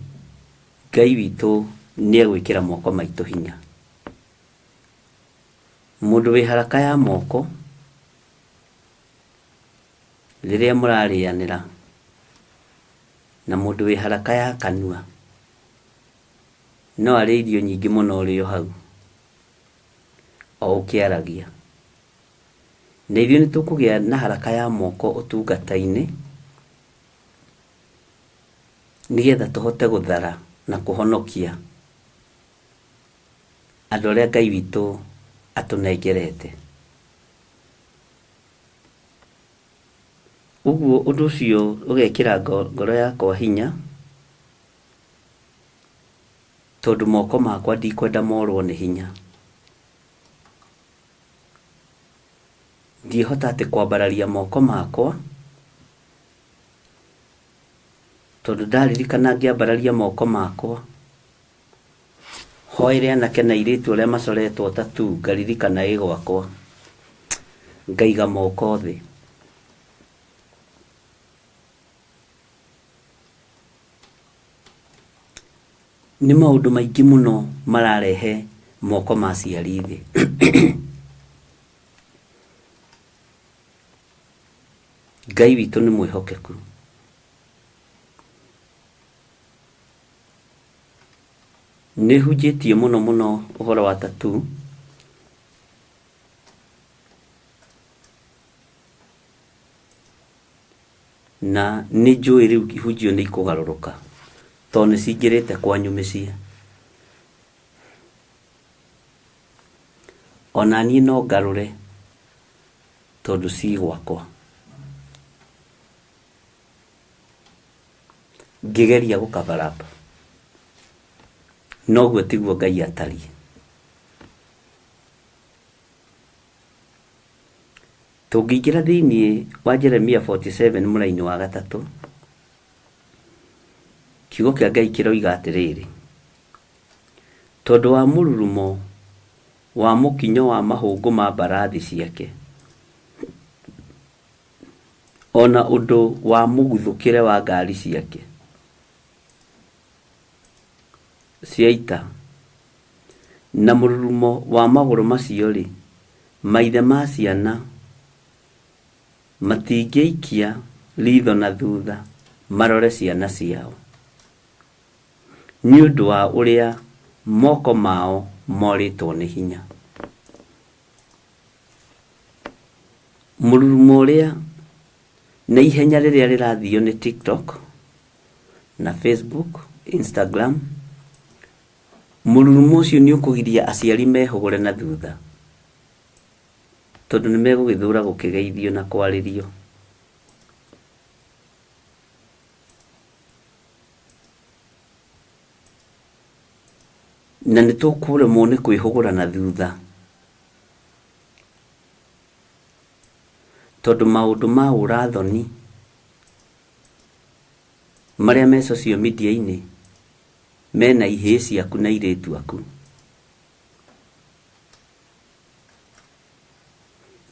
Ngai witũ nĩ egwĩkĩra moko maitũ hinya. Mũndũ wĩ haraka ya moko rĩrĩa mũrarĩanĩra na mũndũ wĩ haraka ya kanua no arĩ irio nyingĩ mũno ũrĩ o hau o ũkĩaragia. Na ithuĩ nĩ tũkũgĩa na haraka ya moko ũtungata-inĩ nĩgetha tũhote gũthara na kũhonokia andũ arĩa Ngai witũ atũnengerete. Ũguo ũndũ ũcio ũgekĩra ngoro yakwa hinya tondũ moko makwa ndikwenda morwo nĩ hinya. Ndiehota atĩ kwambararia moko makwa tondũ ndaririkana ngĩambararia moko makwa hoere anake na airĩtu arĩa macoretwo tatu, ngaririkana ĩ gwakwa ngaiga moko thĩ. Nĩ maũndũ maingĩ mũno mararehe moko ma aciari thĩ. Ngai witũ nĩ mwĩhokeku. Nĩ hunjĩtie mũno mũno ũhoro wa tatu na nĩ njũĩ rĩu ihunjio nĩ ikũgarũrũka tondũ nĩ cingĩrĩte kwanyu mĩciĩ. Ona niĩ no ngarũre tondũ ci gwakwa. Ngĩgeria gũkabaraba noguo tiguo Ngai atariĩ. Tũngĩingĩra thĩinĩ wa Jeremia 47 mũraini wa 3, kiugo kĩa Ngai kĩroiga atĩrĩrĩ: tondũ wa mũrurumo wa mũkinyo wa mahũngũ ma mbarathi ciake, ona ũndũ wa mũguthũkĩre wa ngari ciake cia ita, na mũrurumo wa magũrũ macio-rĩ, maithe ma ciana matingĩikia ritho na thutha marore ciana ciao. nĩ ũndũ wa ũrĩa moko mao morĩtwo nĩ hinya. Mũrurumo ũrĩa na ihenya rĩrĩa rĩrathio nĩ TikTok na Facebook, Instagram, mũrurumo ũcio nĩ ũkũgiria aciari mehũgũre na thutha, tondũ nĩ megũgĩthũra gũkĩgeithio na kwarĩrio. Na nĩ tũkũremwo nĩ kwĩhũgũra na thutha, tondũ maũndũ ma ũrathoni marĩa me social media-inĩ mena ihĩĩ ciaku na irĩtu aku.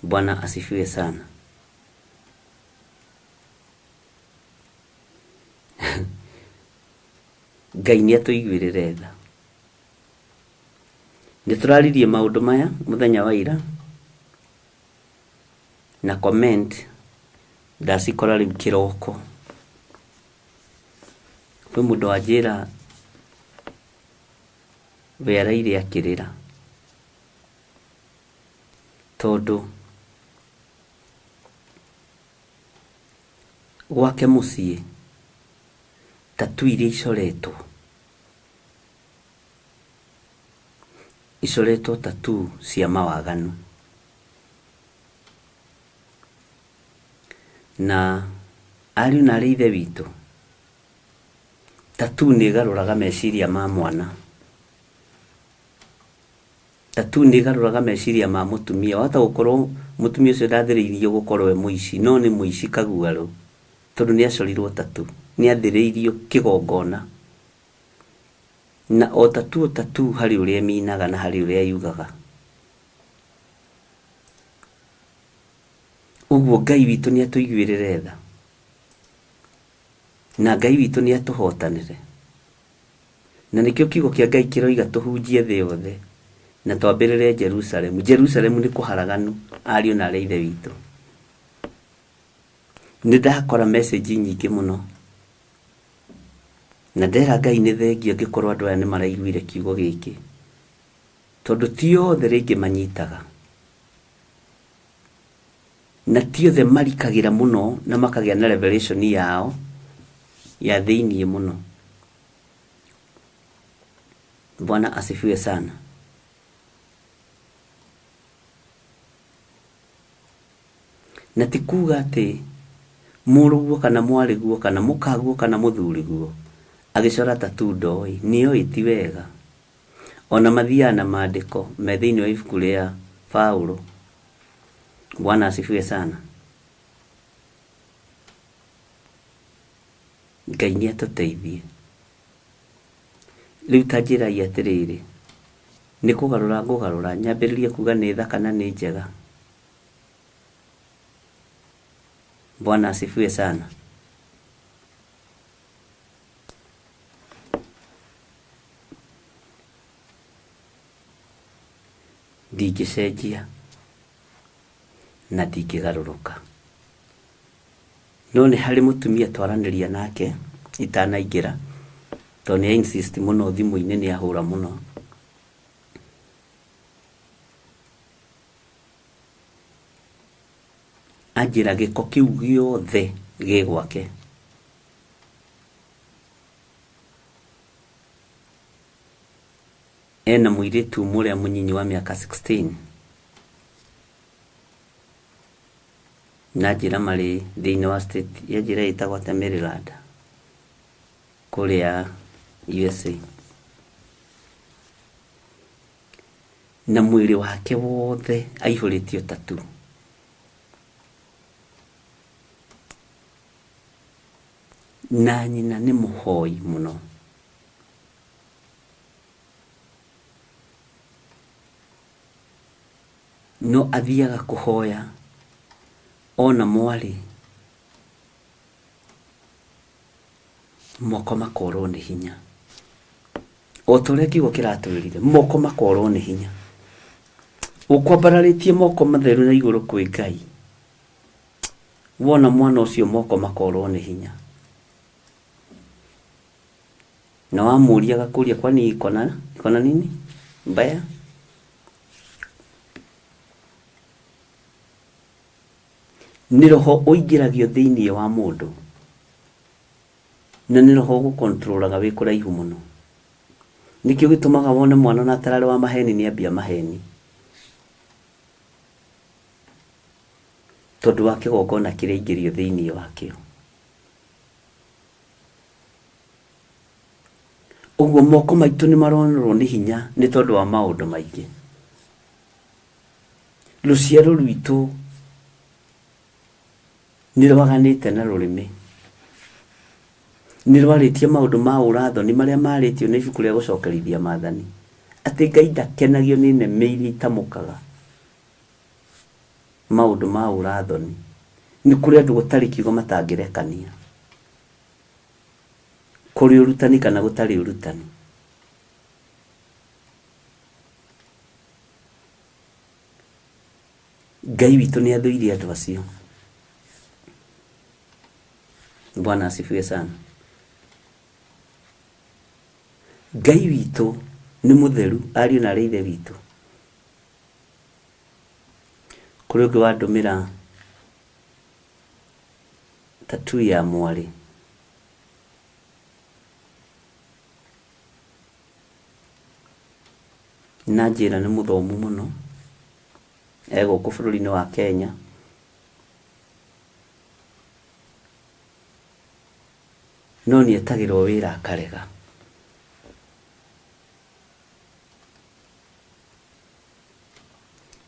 Bwana asifiwe sana. Ngai nĩ atũiguĩrĩre tha. Nĩ tũraririe maũndũ maya mũthenya wa ira, na comment ndacikora rĩu kĩroko. Kwĩ mũndũ wanjĩra weareire akĩrĩra, tondũ gwake mũciĩ tatu iria icoretwo tatu cia mawaganu, na ariũ na arĩ ithe witũ, tatu nĩ ĩgarũraga meciria ma mwana, tatu nĩ ĩgarũraga meciria ma mũtumia. Wahota gũkorwo mũtumia ũcio ndathĩrĩirio gũkorwo we mũici, no nĩ mũici kaguarũ, tondũ nĩ acorirwo tatu, nĩ athĩrĩirio kĩgongona. Na o tatu harĩ ũrĩa minaga na harĩ ũrĩa yugaga. Ũguo Ngai witũ nĩ atũiguĩrĩre tha, na Ngai witũ nĩ atũhotanĩre, na nĩkĩo kiugo kĩa Ngai kĩroiga tũhunjie thĩ yothe na twambĩrĩre Jerusalemu. Jerusalemu nĩ kũharaganu, ariũ na arĩ ithe witũ. Nĩ ndakora message nyingĩ mũno, na ndera Ngai nĩ thengia angĩkorwo andũ aya nĩ maraiguire kiugo gĩkĩ, tondũ ti othe rĩngĩ manyitaga, na ti othe marikagĩra mũno na makagĩa na revelation yao ya thĩiniĩ mũno. Bwana asifiwe sana. Na ti kuga atĩ mũrũguo kana mwarĩguo kana mũkaguo kana mũthuriguo agĩcora tatu ndoĩ, nĩoĩ ti wega. Ona mathiaga na maandĩko me thĩiniĩ wa ibuku rĩa Paulo. Bwana asifiwe sana. Ngai nĩ atũteithie. Rĩu ta njĩrai atĩrĩrĩ, nĩ kũgarũra ngũgarũra, nyambĩrĩrie kuga nĩ thaka na nĩ njega. Bwana asifiwe sana. Ndingĩcenjia na ndingĩgarũrũka, no nĩ harĩ mũtumia twaranĩria nake itanaingĩra, tondũ nĩ insist mũno thimũ-inĩ, nĩ ahũra mũno. Anjĩra gĩko kĩu gĩothe gĩ gwake. Ena mũirĩtu mũrĩa mũnyinyi wa mĩaka 16, na njĩra marĩ thĩinĩ wa state ya njĩra ĩtagwo ta Maryland kũrĩa USA, na mwĩrĩ wake wothe aihũrĩtio tatu. Na nyina nĩ mũhoi mũno, no athiaga kũhoya ona mwarĩ moko makorwo nĩ hinya. O ta ũrĩa kiugo kĩratwĩrire, moko makorwo nĩ hinya. Ũkwambararĩtie moko matheru na igũrũ kwĩ Ngai, wona mwana ũcio moko makorwo nĩ hinya. na wamuria gakuria kwani iko na nini mbaya? Nĩ roho ũingĩragio thĩinĩ wa mũndũ na nĩ roho gũkontrolaga wĩ kũraihu mũno. Nĩkĩo gĩtũmaga wone mwana na atararĩ wa maheni nĩ ambia maheni, tondũ wa kĩgongona kĩrĩa aingĩrio thĩinĩ wakĩo. Ũguo moko maitũ nĩ maronerwo nĩ hinya nĩ tondũ wa maũndũ maingĩ. Rũciaro rwitũ nĩ rwaganĩte na rũrĩmĩ, nĩ rwarĩtie maũndũ ma ũrathoni marĩa marĩtio nĩ ibuku rĩa gũcokerithia maathani, atĩ Ngai ndakenagio nĩ neme iria itamũkaga. Maũndũ ma ũrathoni nĩ kũrĩ andũ gũtarĩ kiugo matangĩrekania, kũrĩ ũrutani kana gũtarĩ ũrutani. Ngai witũ nĩ athũire andũ acio. Bwana asifiwe sana. Ngai witũ nĩ mũtheru, ariũ na arĩ ithe witũ. Kũrĩ ũngĩ wandũmĩra tattoo ya mwarĩ, na njĩra nĩ mũthomu mũno, gũkũ bũrũri-inĩ wa Kenya. No nĩ etagĩrwo wĩra akarega.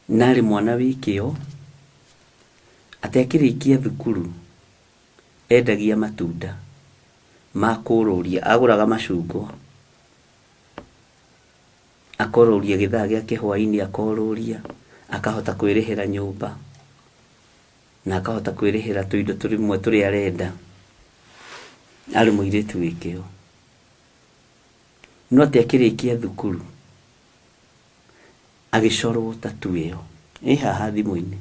Narĩ mwana wĩkĩo atekĩrĩkia thukuru, endagia matunda ma kũrũria, agũraga macungwa akorũria gĩthaa gĩake hwainĩ, akorũria akahota kwĩrĩhĩra nyũmba na akahota kwĩrĩhĩra tũindo tũrimwe tũrĩa arenda. Arĩ mũirĩtu wĩkĩo. No tekĩrĩkia thukuru agĩcorwo tattoo ĩyo ĩ haha thimũ-inĩ.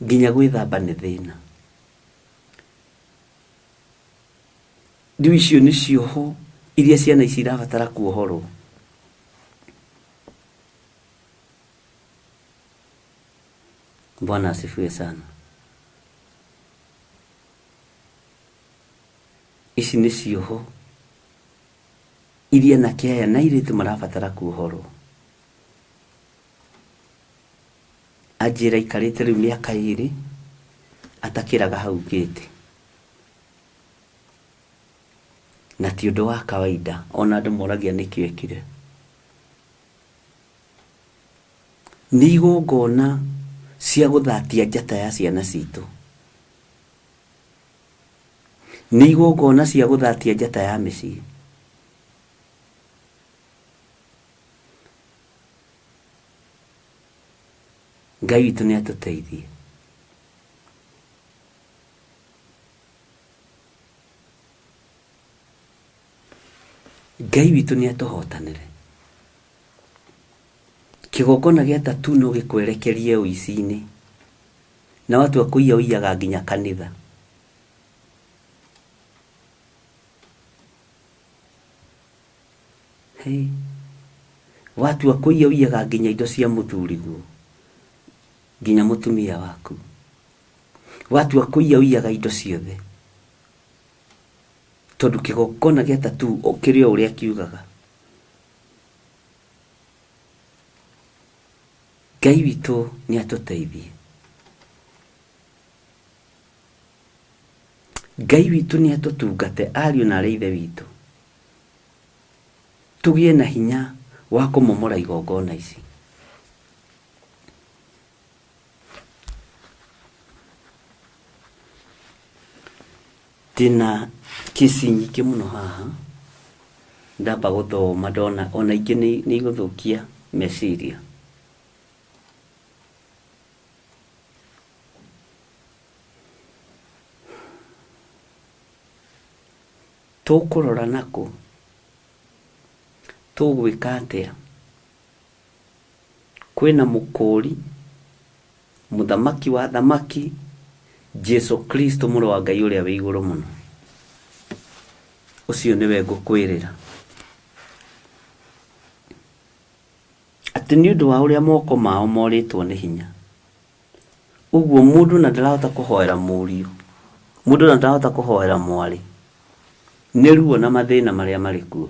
Nginya gwĩthamba nĩ thĩna. Rĩu icio nĩ cioho iria ciana ici irabatara kuohorwo. Bwana asifiwe sana. Ici nĩ cioho iria na kĩaya na airĩtu marabatara kuohorwo. Anjĩra aikarĩte rĩu mĩaka 2 atakĩraga hau gĩtĩ, na ti ũndũ wa kawaida, ona andũ moragia nĩkĩo ekire. Nĩ igongona cia gũthatia njata ya ciana citũ, nĩ igongona cia gũthatia njata ya mĩciĩ. Ngai witũ nĩ atũteithie. Ngai witũ nĩ atũhotanĩre. Kĩgongona gĩa tattoo no gĩkwerekerie ũici-inĩ, na watu akũiya ũiyaga nginya kanitha. Hey, watu akũiya ũiyaga nginya indo cia mũthuriguo, nginya mũtumia waku. Watu akũiya ũiyaga indo ciothe, tondũ kĩgongona gĩa tattoo ũkĩrĩ o ũrĩa kiugaga. Ngai witũ nĩ atũteithie. Ngai witũ nĩ atũtungate, ariũ na arĩ ithe witũ. Tũgĩe na hinya wa kũmomora igongona ici. Ndĩna kĩci nyingĩ mũno haha, ndamba gũthoma, ndona ona ingĩ nĩ igũthũkia meciria. Tũkũrora nakũ? Tũgwĩka atĩa? Kwĩna mũkũri, mũthamaki wa thamaki, Jesu Kristo mũrũ wa Ngai ũrĩa wĩ igũrũ mũno, ũcio nĩwe ngũkwĩrĩra atĩ nĩ ũndũ wa ũrĩa moko mao morĩtwo nĩ hinya, ũguo mũndũ na ndarahota kũhoera mũriũ, mũndũ na ndarahota kũhoera mwarĩ, nĩ ruo na mathĩna marĩa marĩ kuo.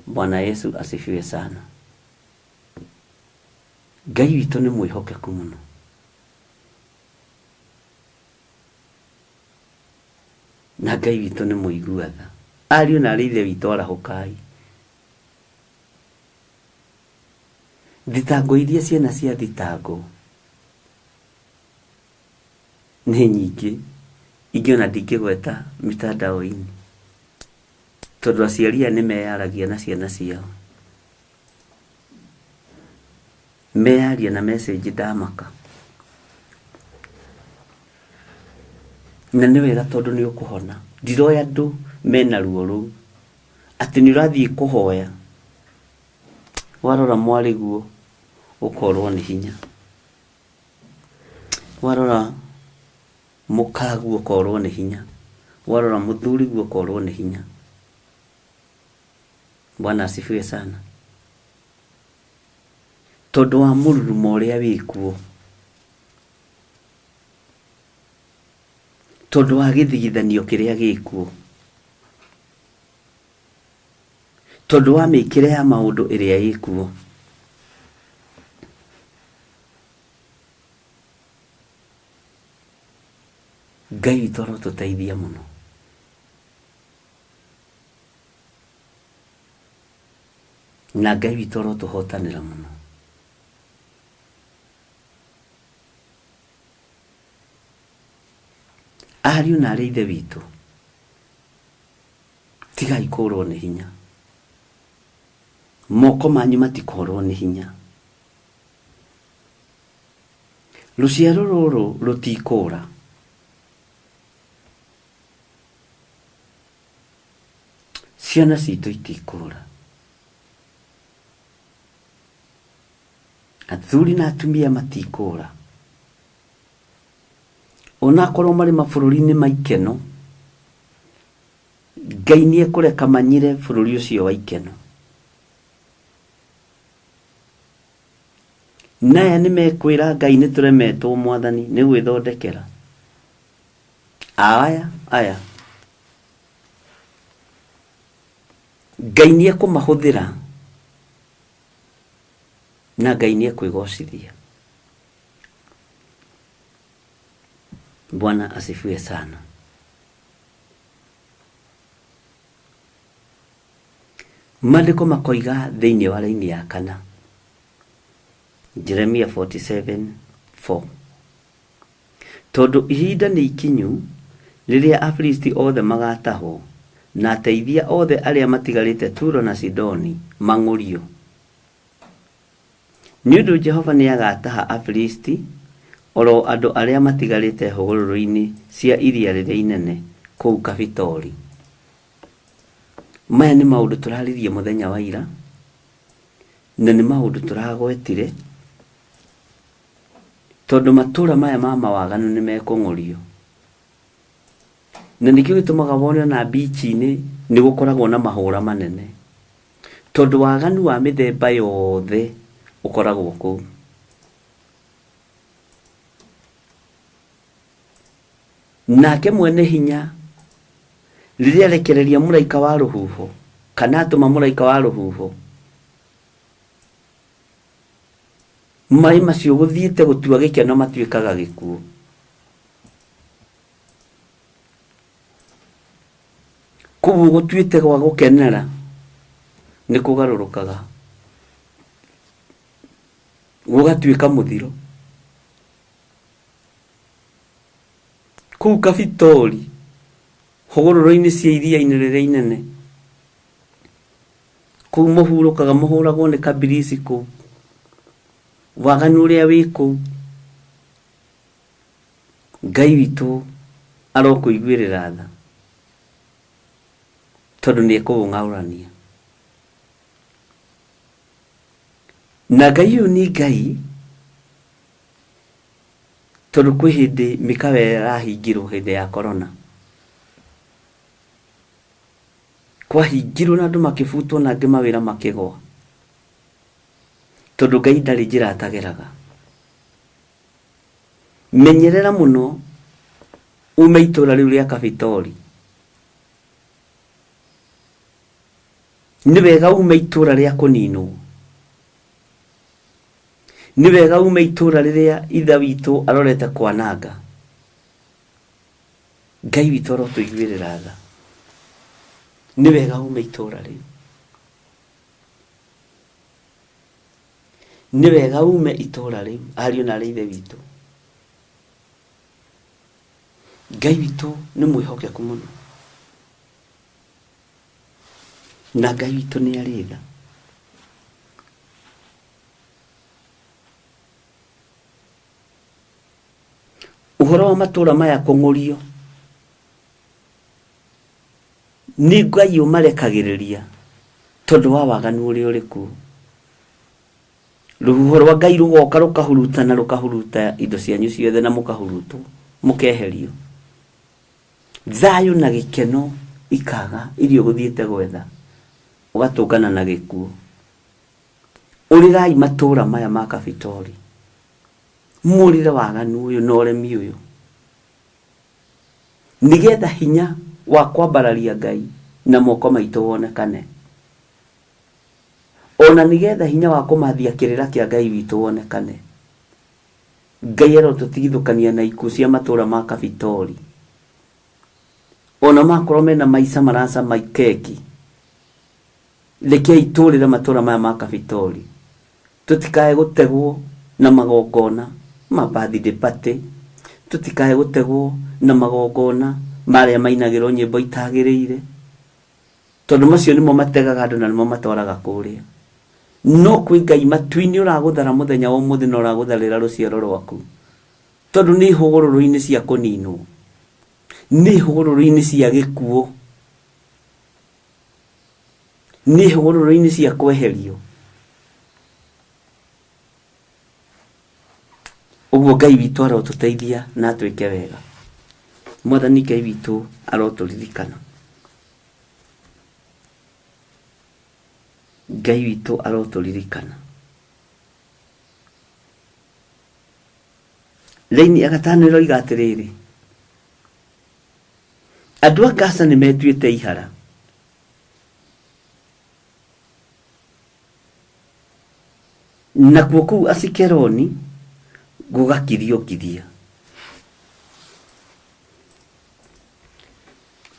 Bwana Yesu asifiwe sana. Ngai witũ nĩ mwĩhokeku mũno. Na Ngai witũ nĩ mũigua tha. Ariũ na ithe witũ arahũkai. Thitango iria ciana cia thitango nĩ nyingĩ, ingĩona ndingĩgweta mitandao-inĩ, tondũ aciari aya nĩ meyaragia na ciana ciao. Meyaria na message ndamaka. Na nĩ wega tondũ nĩ ũkũhona. Ndiroya andũ mena ruo rũu atĩ nĩ ũrathiĩ kũhoya, warora mwarĩ guo ũkorwo nĩ hinya, warora mũkagu ũkorwo nĩ hinya, warora mũthuri guo ũkorwo nĩ hinya. Bwana asifiwe sana. Tondũ wa mũrurumo ũrĩa wĩkuo, tondũ wa gĩthigithanio kĩrĩa gĩkuo, tondũ wa mĩkĩre ya maũndũ ĩrĩa ĩkuo, Ngai witũ arotũteithia mũno. Na Ngai witũ arotũhotanĩra mũno. Ariũ na ithe witũ, tigai kũrwo nĩ hinya. Moko manyu matikorwo nĩ hinya. Rũciaro rũrũ rũtikũra. Ciana citũ itikũra. Athuri na atumia matikũra. Ona korwo marĩ mabũrũri-inĩ maikeno, Ngai nĩ ekũreka manyire bũrũri ũcio wa ikeno. Naya nĩ mekwĩra Ngai nĩ tũremetwo Mwathani nĩ gwĩthondekera. Aya Ngai nĩ ekũmahũthĩra na Ngai nĩ ekwĩgocithia. Bwana asifiwe sana. Maandĩko makoiga thĩinĩ wa raini ya 4, Jeremia 47:4, tondũ ihinda nĩ ikinyu rĩrĩa Afilisti othe magatahwo na ateithia othe arĩa matigarĩte Turo na Sidoni mang'ũrio. Nĩ ũndũ Jehova nĩ agataha Afilisti oro andũ arĩa matigarĩte hũgũrũrũ-inĩ cia iria rĩrĩa inene kũu Kafitori. Maya nĩ maũndũ tũraririe mũthenya wa ira, na nĩ maũndũ tũragwetire, tondũ matũra maya ma mawaganu nĩ mekũng'ũrio. Na nĩkĩo gĩtũmaga wone na beach-inĩ nĩ gũkoragwo na mahũra manene, tondũ waganu wa mĩthemba yothe ũkoragwo kũu. Nake mwene hinya rĩrĩa rekereria mũraika wa rũhuho, kana atũma mũraika wa rũhuho, maĩ macio gũthiĩte gũtua gĩkeno matuĩkaga gĩkuũ. Kũu gũtuĩte gwa gũkenera nĩ kũgarũrũkaga gũgatuĩka mũthiro. Kũu Kafitori, hũgũrũrũ-inĩ cia iria-inĩ rĩrĩa inene, kũu mũhurũkaga mũhũragwo nĩ kabirisi kũu, waganu ũrĩa wĩ kũu. Ngai witũ arokũiguĩrĩra tha, tondũ nĩ ekũũng'aũrania. Na Ngai ũyũ nĩ Ngai tondu kwi hindi mikawe rahingirwo hindi ya corona kwa hingirwo na andu makibutwo na angi mawira makigwa tondu Ngai ndari njira atageraga menyerera muno ume itura riu ria Kabitori ni wega ume itura ria kuninwo ni wega ume itura riria itha witu arorete kwananga Ngai witu arotuiguirira tha ni wega ume itura riu ni wega ume itura riu ariu na ithe witu Ngai witu ni mwihokeku muno na Ngai witu ni aritha uhoro wa matura maya kung'urio ni Ngai umarekagiriria tondu wa waganu uri uriku ruhoro wa Ngai rugoka rukahuruta indo cianyu ciothe na mukahurutu mukeherio thayu na gikeno ikaga irio guthiete gwetha ugatungana na gikuo urirai matura maya ma Kabitori murire waganu uyu na uremi uyu nigetha hinya wa kwambararia Ngai na moko maitu wonekane ona nigetha hinya wa kumathia kirira kia Ngai witu wonekane Ngai arotutigithukania na ikuũ cia matura ma Kabitori ona makorwo mena maica marasa maikeki rekei turire matura maya ma Kabitori tutikae gutegwo na magongona ma birthday party tutikae gutegwo na magongona maria mainagirwo nyimbo itagiriire tondu macio nimo mategaga andu na nimo matwaraga kuria no kwi Ngai matuini uraguthara muthenya wa umuthi na uragutharira ruciaro rwaku tondu ni hugururu-ini cia kuninwo ni hugururu-ini cia gikuo ni hugururu-ini cia kweherio uguo Ngai witu arotuteithia na twike wega mwathani Ngai witu aroturirikana Ngai witu aroturirikana leini agatano iroiga atiriri andu a Gaza ni metuite ihara na kuu Asikeloni gugakirio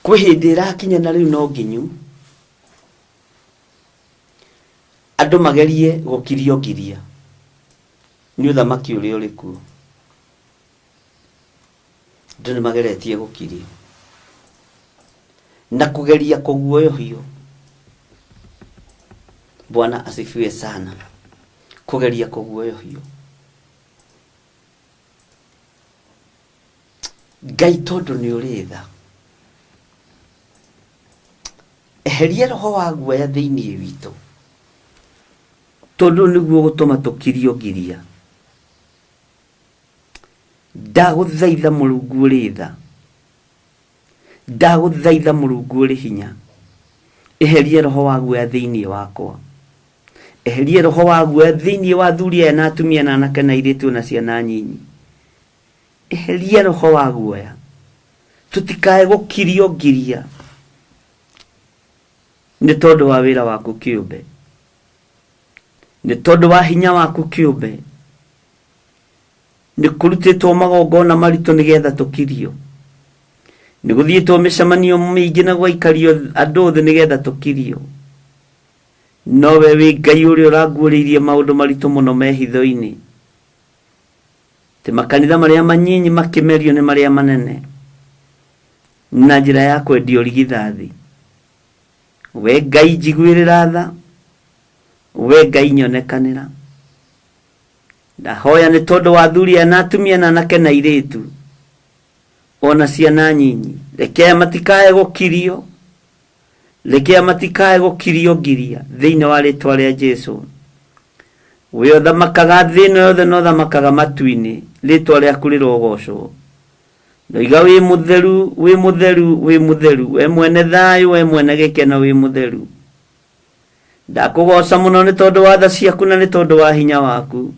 kwi hindi irakinya na riu no nginyu andu magerie gukirio ni uthamaki uria uriku andu ni mageretie gukirio na kugeria kuguoyohio Bwana asifiwe sana kugeria kuguoyohio Ngai tondu ni uritha eheria roho wa guoya thiini witu tondu niguo gutuma tukirio ndaguthaitha Mulungu uritha ndaguthaitha Mulungu uri hinya eheria roho wa guoya thiini wakwa eheria roho wa guoya thiini wa thuria na atumia na anake na airitu na ciana nyinyi eheria roho wa guoya tutikae gukirio ni tondu wa wira waku kiumbe ni tondu wa hinya waku kiumbe ni kurutitwo magongona maritu nigetha tukirio ni guthiitwo micemanio miingi na gwaikario andu othe nigetha tukirio no we wi Ngai uria uraguuririe maundu maritu muno mehitho-ini te makanitha maria manyinyi makimerio ni maria manene na njira ya kwendio rigithathi we Ngai njiguirira tha we Ngai nyonekanira ndahoya ni tondu wa thuria na atumia na anake na airitu ona ciana nyinyi rekea matikae gukirio ngiria thiini wa ritwa ria Jesu we uthamakaga thini yothe no thamakaga matu-ini ritwa rĩaku rĩrogocwo. Ndoiga wĩ mũtheru, wĩ mũtheru, wĩ mũtheru, we mwene thayũ, we mwene gĩkeno, wĩ mũtheru. Ndakũgoca mũno nĩ tondũ wa tha ciaku na nĩ tondũ wa hinya waku.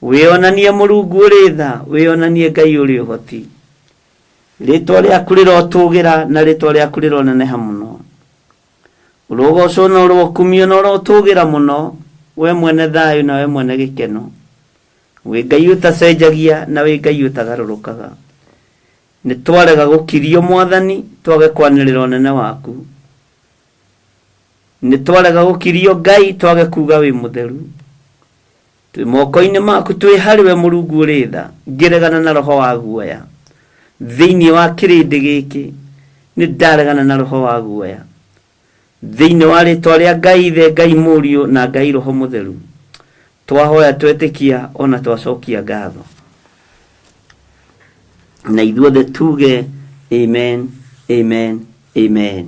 Wĩonanie Mũrungu ũrĩ tha, wĩonanie Ngai ũrĩ ũhoti. Rĩtwa rĩaku rĩrotũgĩra na rĩtwa rĩaku rĩroneneha mũno. Ũrogocwo na ũrokumio na ũrotũgĩra mũno, we mwene thayũ na we mwene gĩkeno. Wĩ Ngai ũtacenjagia na wĩ Ngai ũtagarũrũkaga. Nĩ twarega gũkirio Mwathani, twage kwanĩrĩra ũnene waku. Nĩ twarega gũkirio Ngai, twage kuga wĩ mũtheru. Twĩ moko-inĩ maku, twĩ harĩwe Mũrungu ũrĩ tha, ngĩregana na roho wa guoya. Thĩinĩ wa kĩrĩndĩ gĩkĩ nĩ ndaregana na roho wa guoya. Thĩinĩ wa rĩtwa rĩa Ngai Ithe, Ngai Mũriũ na Ngai Roho Mũtheru, twahoya twetĩkia ona twacokia ngatho. Na ithuothe tuge amen, amen, amen.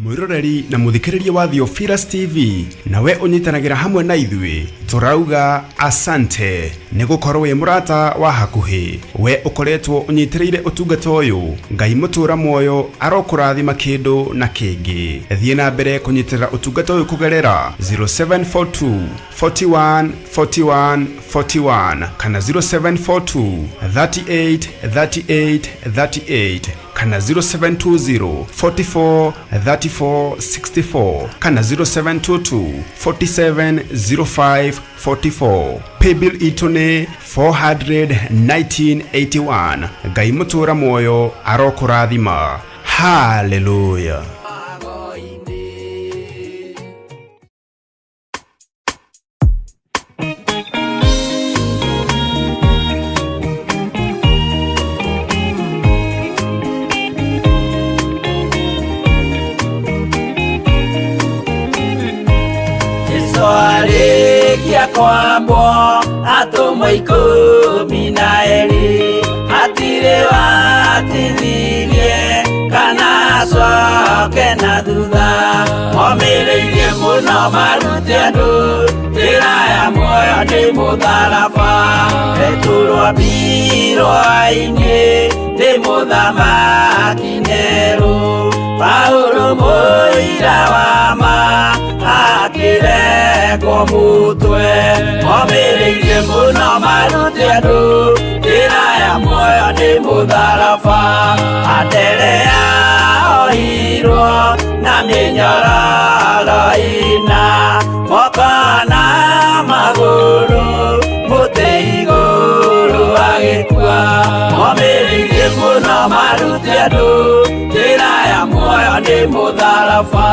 Mwiroreri na muthikiriria wa Theophilus TV, nawe unyitanagira hamwe na ithui, turauga asante ni gukorwo wi murata wa hakuhi. We ukoretwo unyitireire utungata uyu, Ngai mutura muoyo arokurathima kindu na kingi. Thie na mbere kunyitirira utungata uyu kugerera 0742 41 41 41 kana 0742 38 38 38 kana 0720 44 34 64 kana 0722 47 05 44. Paybill itune 41981. Ngai mutura muoyo arokurathima. Hallelujah. Kwambo atumwa 12 hatire watithirie kana coke na thutha. Momireirie muno marute andu njĩra ya muoyo nĩ mũtharaba. Rĩturwo mbirwa-inĩ nĩ mũthamaki Nero. Paulo mũira wa ma akĩrengwo mũtwe. Momireirie muno marute andu njĩra ya muoyo nĩ mũtharaba. Andere yaohirwo na mĩnyororo ina, moko na magũrũ mũtĩ igũrũ agĩkua. Momireirie muno marute andu njĩra ya muoyo nĩ mũtharaba.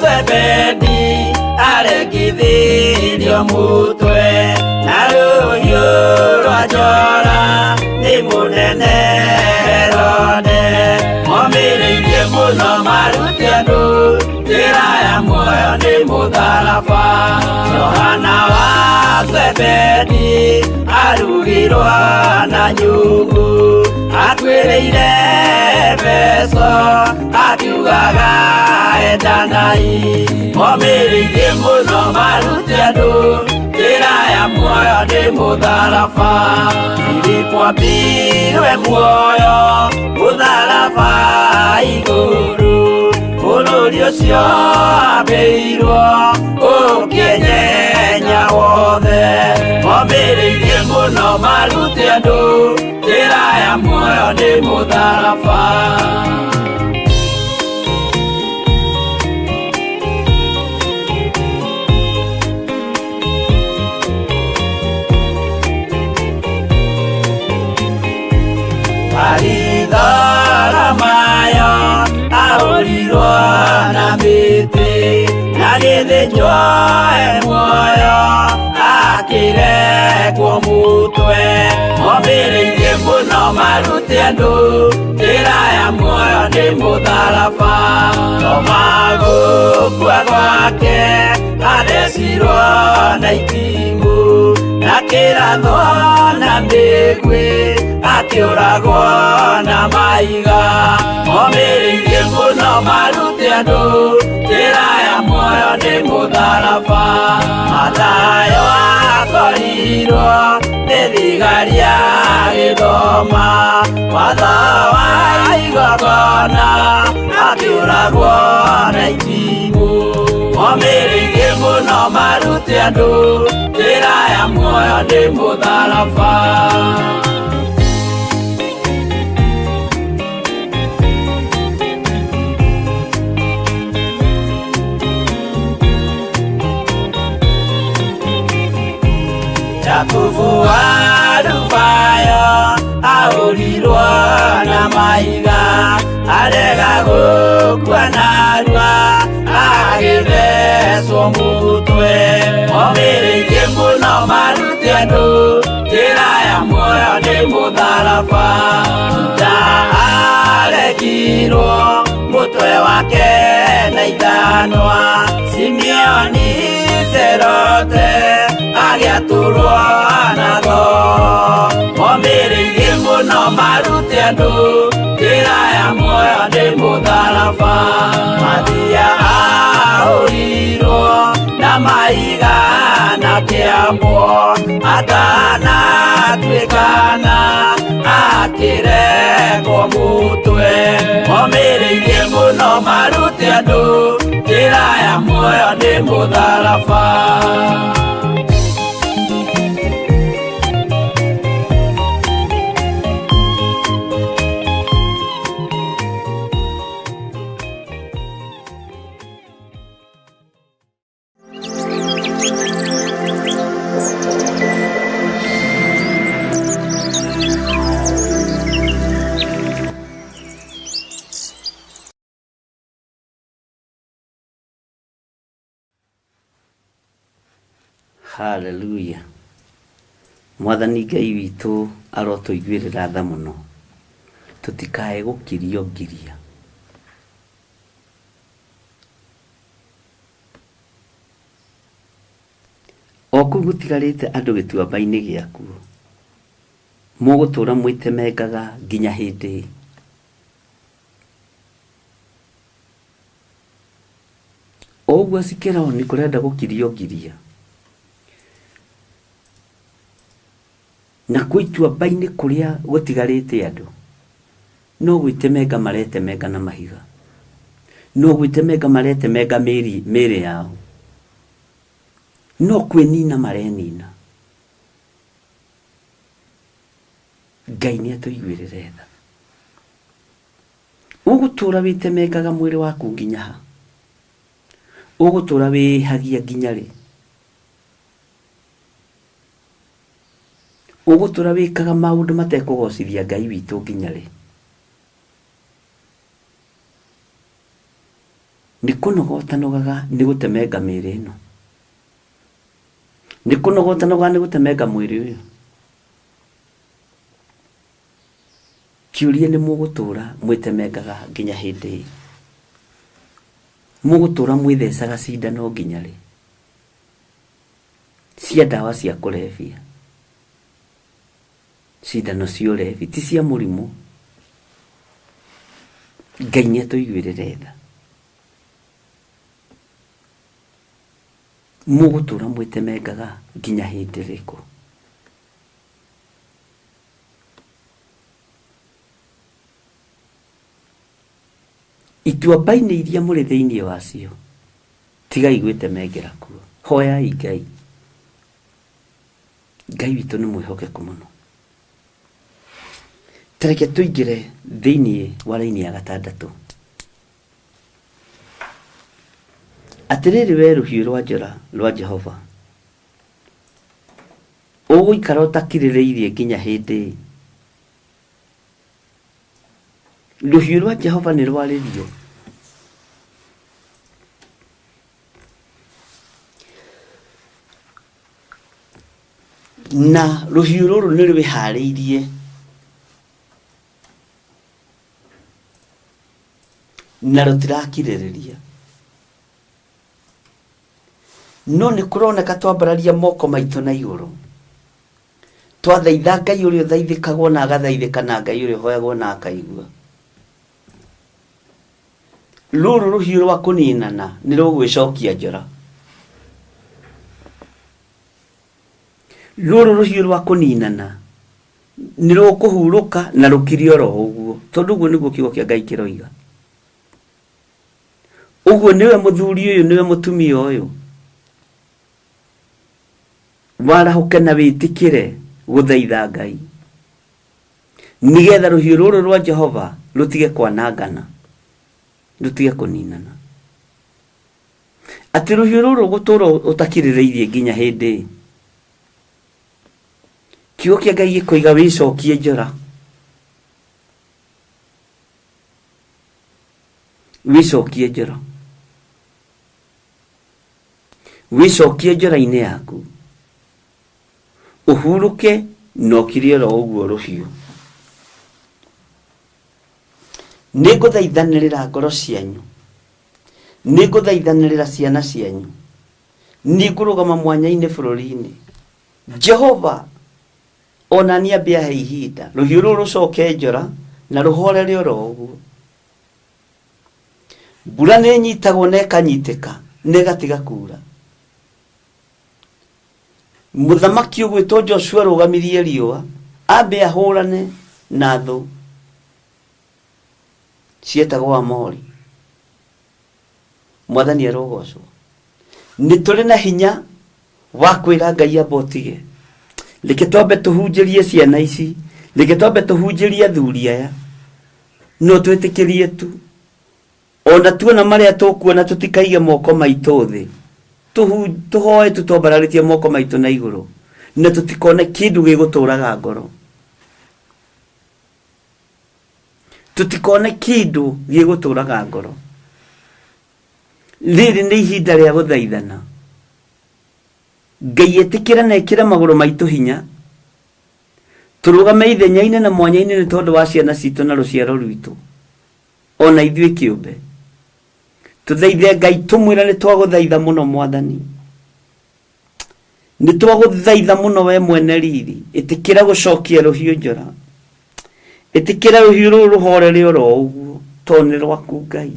Zebedi aregithirio mũtwe na rũhiũ rwa njora nĩ mũnene Herode. Momireirie muno marute andu njĩra ya muoyo nĩ mũtharaba. Johana wa Zebedi arugirwo na nyũngũ atuĩrĩire Efeso akiugaga endanai. Momireirie muno marute andu njĩra ya muoyo nĩ mũtharaba. Filipo ambirwe muoyo mũtharaba igũrũ. Bũrũri bũrũri ũcio ambĩirwo ũkĩnyenya wothe momĩrĩirie mũno marute andũ njĩra ya muoyo nĩ mũtharaba Aridara mayo ahũrirwo na mĩtĩ na gĩthĩnjwo muoyo akĩrekwo mũtwe momĩrĩirie mũno marute andũ njĩra ya muoyo nĩ mũtharaba no magũkua gwake athecirwo na itimũ na kĩratho na mĩguĩ akĩũragwo na maiga momĩrĩirie mũno marute andũ njĩra ya muoyo nĩ mũtharaba Mathayo akorirwo nĩ thigari ya gĩthoma watho wa igongona akĩũragwo na itimũ momĩrĩirie mũno marute andũ njĩra ya muoyo nĩ mũtharaba Jakubu wa Rubayo ahũrirwo na maiga arega gũkua narua agĩthecwo mũtwe momĩrĩirie mũno marute andũ njĩra ya muoyo nĩ mũtharaba Juda aregirwo mũtwe wake na ithanwa Simeoni Zelote agĩatũrwo nago momĩrĩirie mũno marute andũ njĩra ya muoyo nĩ mũtharaba Mathia ahũrirwo na maiga na kĩambo atanatuĩkana akĩrekwo mũtwe momĩrĩirie mũno marute andũ njĩra ya muoyo nĩ mũtharaba Hallelujah. Mwathani Ngai witũ arotũiguĩrĩra tha mũno tũtikae gũkirio ngiria o kũu gũtigarĩte andũ gĩtuamba-inĩ gĩaku mũgũtũũra mwĩtemengaga nginya hĩndĩ o ũguo cikĩrwo nĩ kũrenda gũkirio ngiria na kwĩ ituamba-inĩ kũrĩa gũtigarĩte andũ no gwĩtemenga maretemenga na mahiga no gwĩtemenga maretemenga mĩĩrĩ yao no kwĩnina marenina Ngai nĩatũiguĩrĩre tha ũgũtũũra wĩtemengaga mwĩrĩ waku nginya ha ũgũtũũra wĩhagia nginya rĩ ũgũtũũra wĩkaga maũndũ matekũgocithia Ngai witũ nginya rĩ nĩ kũnogotanogaga nĩ gũtemenga mĩĩrĩ ĩno nĩ kũnogotanogaga nĩ gũtemenga mwĩrĩ ũyũ kĩũria nĩ mũgũtũũra mwĩtemengaga nginya hĩndĩ mũgũtũũra mwĩthecaga cindano nginya rĩ cia ndawa cia kũrebia cindano cia ũrebi ti cia mũrimũ Ngai nĩatũiguĩrĩre tha mũgũtũũra mwĩtemengaga nginya hĩndĩ ĩrĩkũ ituamba-inĩ iria mũrĩ thĩinĩ wacio tigai gwĩtemengera kuo, hoyai Ngai. Ngai witũ nĩ mwĩhokeku mũno. Tareke tũingĩre thĩinĩ wa raini ya 6. Atĩrĩrĩ we rũhiũ rwa njora rwa Jehova, ũgũikara ũtakirĩrĩirie nginya hĩndĩ. Rũhiũ rwa Jehova nĩ rwarĩrio, na rũhiũ rũrũ nĩ rwĩharĩirie na rũtirakirĩrĩria. No nĩ kũroneka twambararia moko maitũ na igũrũ, twathaitha Ngai ũrĩa ũthaithĩkagwo na agathaithĩka, na Ngai ũrĩa ũhoyagwo na akaigua. Rũrũ rũhiũ rwa kũninana nĩ rũgwĩcokia njora. Rũrũ rũhiũ rwa kũninana nĩ rũkũhurũka na rũkirio ro ũguo, tondũ ũguo nĩguo kiugo kĩa Ngai kĩroiga. Ũguo nĩwe mũthuri ũyũ, nĩwe mũtumia ũyũ, warahũke na wĩtĩkĩre gũthaitha Ngai, nĩgetha rũhiũ rũrũ rwa Jehova rũtige kwanangana, rũtige kũninana. Atĩ rũhiũ rũrũ gũtũra ũtakirĩrĩirie nginya hĩndĩ. Kiugo kĩa Ngai gĩkoiga wĩcokie njora, wĩcokie njora, wĩcokie njora-inĩ yaku, ũhurũke na ũkirie ro ũguo rũhiũ. Nĩ ngũthaithanĩrĩra ngoro cianyu, nĩ ngũthaithanĩrĩra ciana cianyu, nĩ ngũrũgama mwanya-inĩ bũrũri-inĩ. Jehova ona nĩ ambe ahe ihinda, rũhiũ rũrũ rũcoke njora na rũhorere oro ũguo. Mbura nĩ nyitagwo na ĩkanyitĩka na ĩgatiga kuura. Mũthamaki ũgwĩtwo Joshua rũgamirie riũa, ambe ahũrane na thũ cietagwo Amori. Mwathani arogocwo. Nĩ tũrĩ na hinya wa kwĩra Ngai amba ũtige. Reke twambe tũhunjĩrie ciana ici, reke twambe tũhunjĩrie athuri aya, no twĩtĩkĩrie tu. Ona tuona marĩa tũkuona tũtikaige moko maitũ thĩ, tũhoe tũtombararĩtie moko maitũ na igũrũ, na tũtikone kĩndũ gĩgũtũraga ngoro, tũtikone kĩndũ gĩgũtũraga ngoro. Rĩrĩ nĩ ihinda rĩa gũthaithana. Ngai etĩkĩra na ekĩra magũrũ maitũ hinya, tũrũgame ithenya-inĩ na mwanya-inĩ nĩ tondũ wa ciana citũ na rũciaro rwitũ, ona ithuĩ kĩũmbe. Tũthaithe Ngai, tũmwĩra nĩ twagũthaitha mũno Mwathani, nĩ twagũthaitha mũno we mwene riri. Ĩtĩkĩra gũcokia rũhiũ njora, ĩtĩkĩra rũhiũ rũrũ rũhorere oro ũguo, tondũ nĩ rwaku Ngai,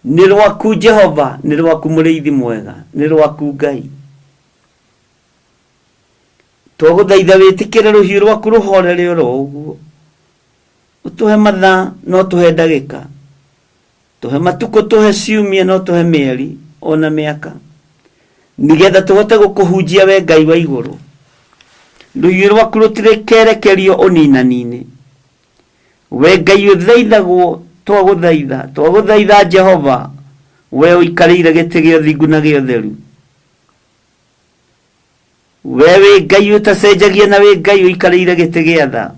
nĩ rwaku Jehova, nĩ rwaku mũrĩithi mwega, nĩ rwaku Ngai. Twagũthaitha wĩtĩkĩre rũhiũ rwaku rũhorere oro ũguo, ũtũhe mathaa no tũhe ndagĩka, tũhe matukũ, tũhe ciumia, no tũhe mĩeri ona mĩaka, nĩgetha tũhote gũkũhunjia we Ngai wa igũrũ. Rũhiũ rwaku rũtirekerekerio ũninani-inĩ. We Ngai ũthaithagwo, twagũthaitha, twagũthaitha Jehova, we ũikarĩire gĩtĩ gĩa ũthingu na gĩa ũtheru. We wĩ Ngai ũtacenjagia, na wĩ Ngai ũikarĩire gĩtĩ gĩa tha.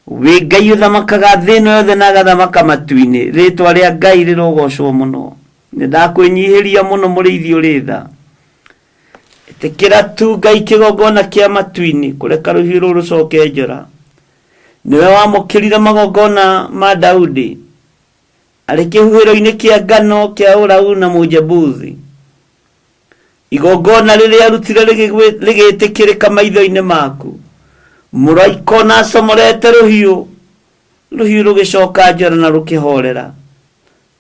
Wĩ Ngai ũthamakaga thĩ ĩno yothe na agathamaka matu-inĩ. Rĩtwa rĩa Ngai rĩrogocwo mũno. Nĩ ndakwĩnyihĩria mũno mũrĩithi ũrĩ tha. Ĩtĩkĩra tu Ngai kĩgongona kĩa matu-inĩ, kũreka rũhiũ rũrũ rũcoke njora. Nĩwe wamũkĩrire magongona ma Daudi arĩ kĩhuhĩro-inĩ kĩa ngano kĩa Ũraũ na Mũjebuthi. Igongona rĩrĩa arutire rĩgĩtĩkĩrĩka maitho-inĩ maku. Mũraika ona acomorete rũhiũ, rũhiũ rũgĩcoka njora na rũkĩhorera,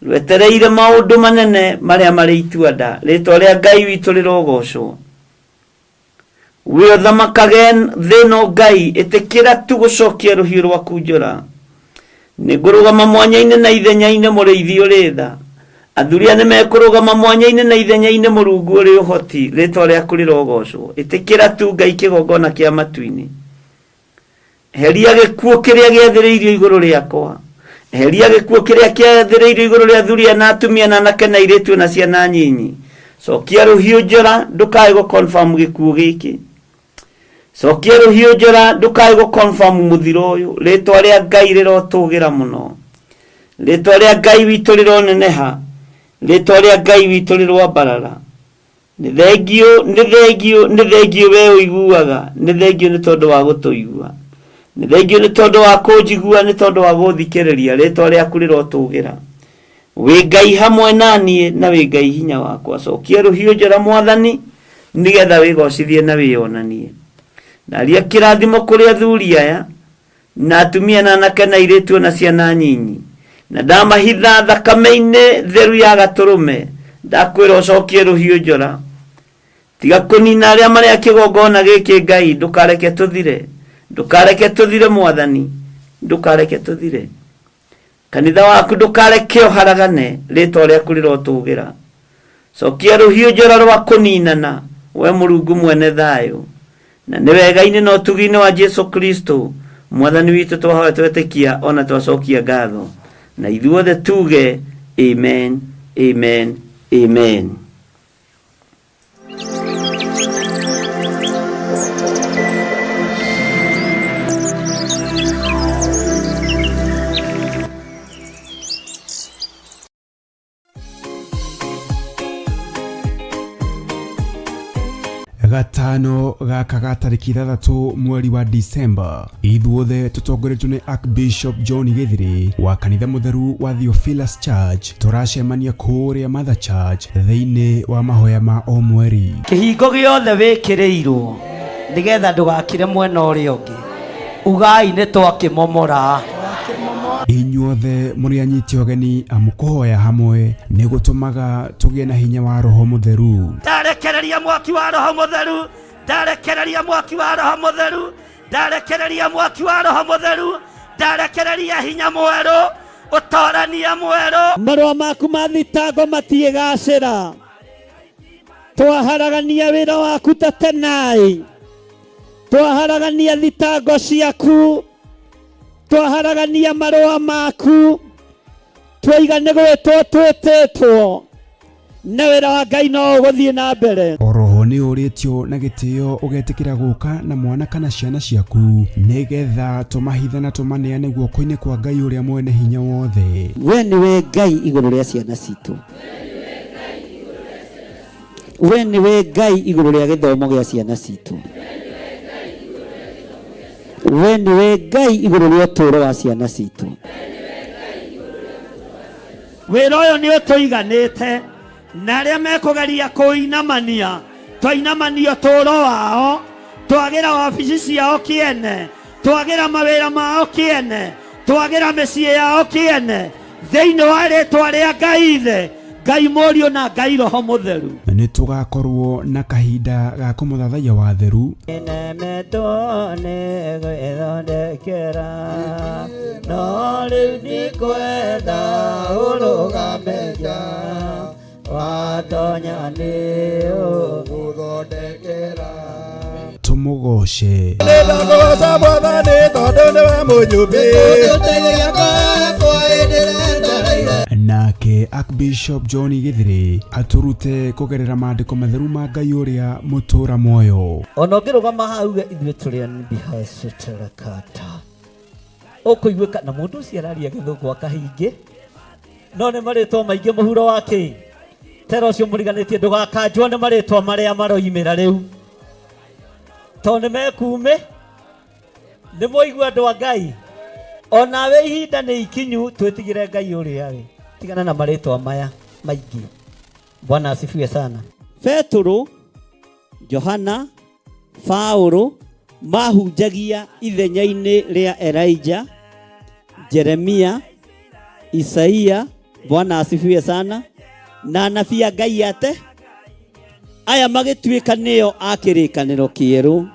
rwetereire maũndũ manene marĩa marĩ itua nda. Rĩtwa rĩa Ngai witũ rĩrogocwo. We ũthamakage thĩ ĩno Ngai, ĩtĩkĩra tu gũcokia rũhiũ rwaku njora, nĩngũrũgama mwanya-inĩ na ithenya-inĩ mũrĩithi ũrĩ tha. Athuri aya nĩmekũrũgama mwanya-inĩ na ithenya-inĩ mũrungu ũrĩ ũhoti, rĩtwa rĩaku rĩrogocwo. Ĩtĩkĩra tu Ngai kĩgongona kĩa matu-inĩ. Heria gĩkuũ kĩrĩa gĩathĩrĩirio igũrũ rĩakwa. Heria gĩkuũ kĩrĩa kĩathĩrĩirio igũrũ rĩa athuri na atumia na anake na airĩtu na ciana nyinyi. Cokia rũhiũ njora, ndũkae gũ-confirm gĩkuũ gĩkĩ. Cokia rũhiũ njora, ndũkae gũ-confirm mũthiro ũyũ. Rĩtwa rĩa Ngai rĩrotũgĩra mũno. Rĩtwa rĩa Ngai witũ rĩroneneha. Rĩtwa rĩa Ngai witũ rĩrwambarara. Nĩ thengio we ũiguaga. Nĩ thengio nĩ tondũ wa gũtũigua. Nĩ thengio nĩ tondũ wa kũnjigua, nĩ tondũ wa gũthikĩrĩria. Rĩtwa rĩaku rĩrotũgĩra. Wĩ Ngai hamwe naniĩ na wĩ Ngai hinya wakwa. Cokia rũhiũ njora Mwathani, nĩgetha wĩgocithie na wĩonanie. Naria kĩrathimo kũrĩ athuri aya na atumia na anake na airĩtu na ciana nyinyi. Na ndamahitha thakame-inĩ theru ya Gatũrũme, ndakwĩra ũcokie rũhiũ njora. Tiga kũnina arĩa marĩa kĩgongona gĩkĩ Ngai, ndũkareke tũthire. Ndũkareke tũthire Mwathani, ndũkareke tũthire. Kanitha waku ndũkareke ũharagane, rĩtwa rĩaku rĩrotũgĩra. Cokia rũhiũ njora rwa kũninana, we Mũrungu mwene thayũ. Na nĩ wega-inĩ na ũtugi-inĩ wa Jesu Kristo, Mwathani witũ twahoya twetĩkia ona twacokia ngatho. Na ithuothe tuge amen, amen, amen. Gatano gaka ga tarĩki 6 mweri wa Disemba, ithuothe tũtongoretio nĩ Archbishop John Gĩthiri wa kanitha mũtheru wa Theophilus Church. Tũracemania kũrĩa Mother Church thĩinĩ wa mahoya ma o mweri. Kĩhingo gĩothe wĩkĩrĩirwo nĩgetha ndũgakire mwena ũrĩa ũngĩ. Ugai nĩ twakĩmomora. Inyuothe mũrĩ anyiti ũgeni amũkũhoya hamwe nĩ gũtũmaga tũgĩe na hinya wa Roho Mũtheru. Ndarekereria mwaki wa Roho Mũtheru, ndarekereria mwaki wa Roho Mũtheru, ndarekereria mwaki wa Roho Mũtheru, ndarekereria hinya mwerũ, ũtorania mwerũ. Marũa maku ma thitango matiĩgacĩra. Twaharagania wĩra waku ta tenai. Twaharagania thitango ciaku. Twaharagania marũa maku. Twaigane gwĩtwo twĩtĩtwo. Na wĩra wa Ngai no ũgũthiĩ na mbere. Oroho nĩ ũrĩtio na gĩtĩo ũgetĩkĩra gũka na mwana kana ciana ciaku nĩgetha tũmahithe na tũmaneane guoko-inĩ kwa Ngai ũrĩa mwene hinya wothe. We nĩwe Ngai igũrũ rĩa ciana citũ. We nĩwe Ngai igũrũ rĩa gĩthomo gĩa ciana citũ. We nĩwe Ngai igũrũ rĩa ũtũũro wa ciana citũ. Wĩra ũyũ nĩ ũtũiganĩte. Na arĩa mekũgeria kũinamania, twainamanio ũtũũro wao, twagĩra wabici ciao kĩene, twagĩra mawĩra mao kĩene, twagĩra mĩciĩ yao kĩene, thĩinĩ wa rĩtwa rĩa Ngai Ithe, Ngai Mũriũ na Ngai Roho Mũtheru. Nĩ tũgakorwo na kahinda ga kũmũthathaiya watheru. Nemetone gwĩthondekera, no rĩu ndikwenda ũrũgame nja. Watonya nĩ ũgũthondekera. Tũmũgoce. Nĩndakũgoca Mwathani tondũ nĩwe mũnyũmbĩ. Nake Archbishop John Gĩthiri atũrute kũgerera maandĩko matheru ma Ngai ũrĩa mũtũũra muoyo. Ona ũngĩrũgama hau ithuĩ tũrĩ anbihaciterakata. Ũkũiguĩka na mũndũ ũcio araria gĩthũngũ akahingĩ. No nĩ marĩtwa maingĩ mũhuro wake. Tero ũcio mũriganĩtie ndũgakanjwo nĩ marĩtwa marĩa maroimĩra rĩu. Tondũ nĩ mekume. Nĩ mũigua andũ a Ngai. Onawe ihinda nĩ ikinyu twĩtigĩre Ngai ũrĩa we. Tigana na marĩtwa maya maingĩ. Bwana asifiwe sana. Petro, Johana, Paulo mahunjagia ithenya-inĩ rĩa Elijah, Jeremia, Isaia, Bwana asifiwe sana, na anabii a Ngai ate aya magĩtuĩka nĩo a kĩrĩkanĩro kĩerũ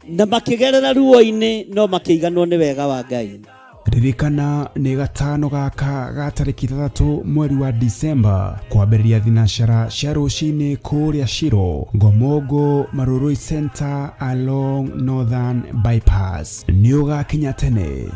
na makĩgerera ruo-inĩ no makĩiganwo nĩ wega wa Ngai. ririkana nĩ gatano gaka ga tarĩki 3 mweri wa Disemba kwambĩrĩria thinacara cia rũcinĩ kũrĩa Shiro, Ngomongo Marurui Center along Northern Bypass. Nĩ ũgakinya tene.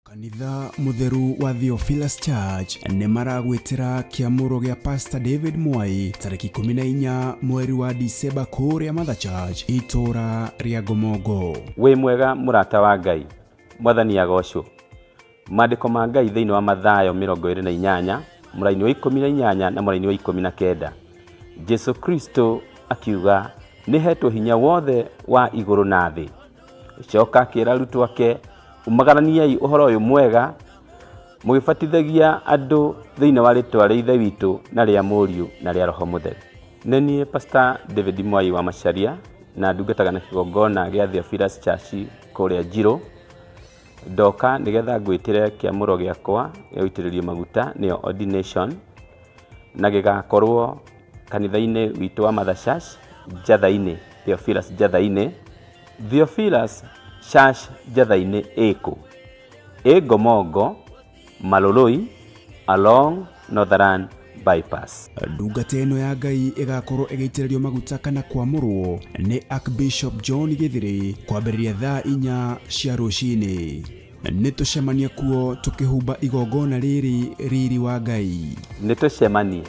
Kanitha mutheru wa Theophilus Church nĩ maragwĩtĩra kĩamũro gĩa Pastor David Mwai tarĩki 14 mweri wa Disemba kũrĩa Mother Church itũra rĩa Ngomongo. Wĩ mwega mũrata wa Ngai, Mwathani agocwo. Maandĩko ma Ngai thĩinĩ wa Mathayo 28 mũraini wa 18 na mũraini wa 19. Jesu Kristo akiuga, nĩhetwo hinya wothe wa igũrũ na thĩ. Coka akĩra arutwo ake, umagaraniai ũhoro ũyũ mwega mũgĩbatithagia andũ thĩinĩ wa rĩĩtwa rĩa Ithe witũ na rĩa Mũriũ na rĩa Roho Mũtheru. Nĩ niĩ Pastor David Mwai wa Macharia na ndungataga na kĩgongona gĩa Theophilus Church kũrĩa Njiro. Ndoka nĩgetha ngwĩtĩre kĩamũro gĩakwa gĩa gũitĩrĩrio maguta nĩyo ordination, na gĩgakorwo kanitha-inĩ witũ wa Mother Church Njatha-inĩ, Theophilus Njatha-inĩ. Theophilus Church Njatha-inĩ ĩkũ? Ngomongo Marurui along Northern Bypass. Ndungata ĩno ya Ngai ĩgakorwo ĩgĩitĩrĩrio maguta kana kwamũrwo nĩ Archbishop John Githiri kwambĩrĩria thaa 4 cia rũcinĩ. Nĩ tũcemania kuo tũkĩhumba igongona rĩrĩ riri wa Ngai. Nĩ tũcemanie.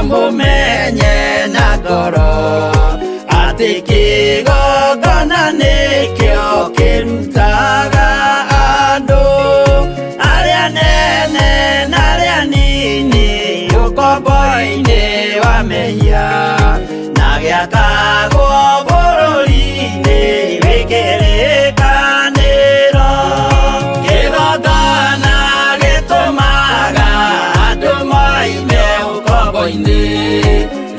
Mumenye na ngoro atĩ kĩgongona nĩkĩo kĩrutaga andũ arĩa nene na arĩa nini ũkombo-inĩ wa mehia, na gĩakagwo bũrũri-inĩ wĩkĩrĩkanĩro. Kĩgongona gĩtũmaga andũ moime ũkombo-inĩ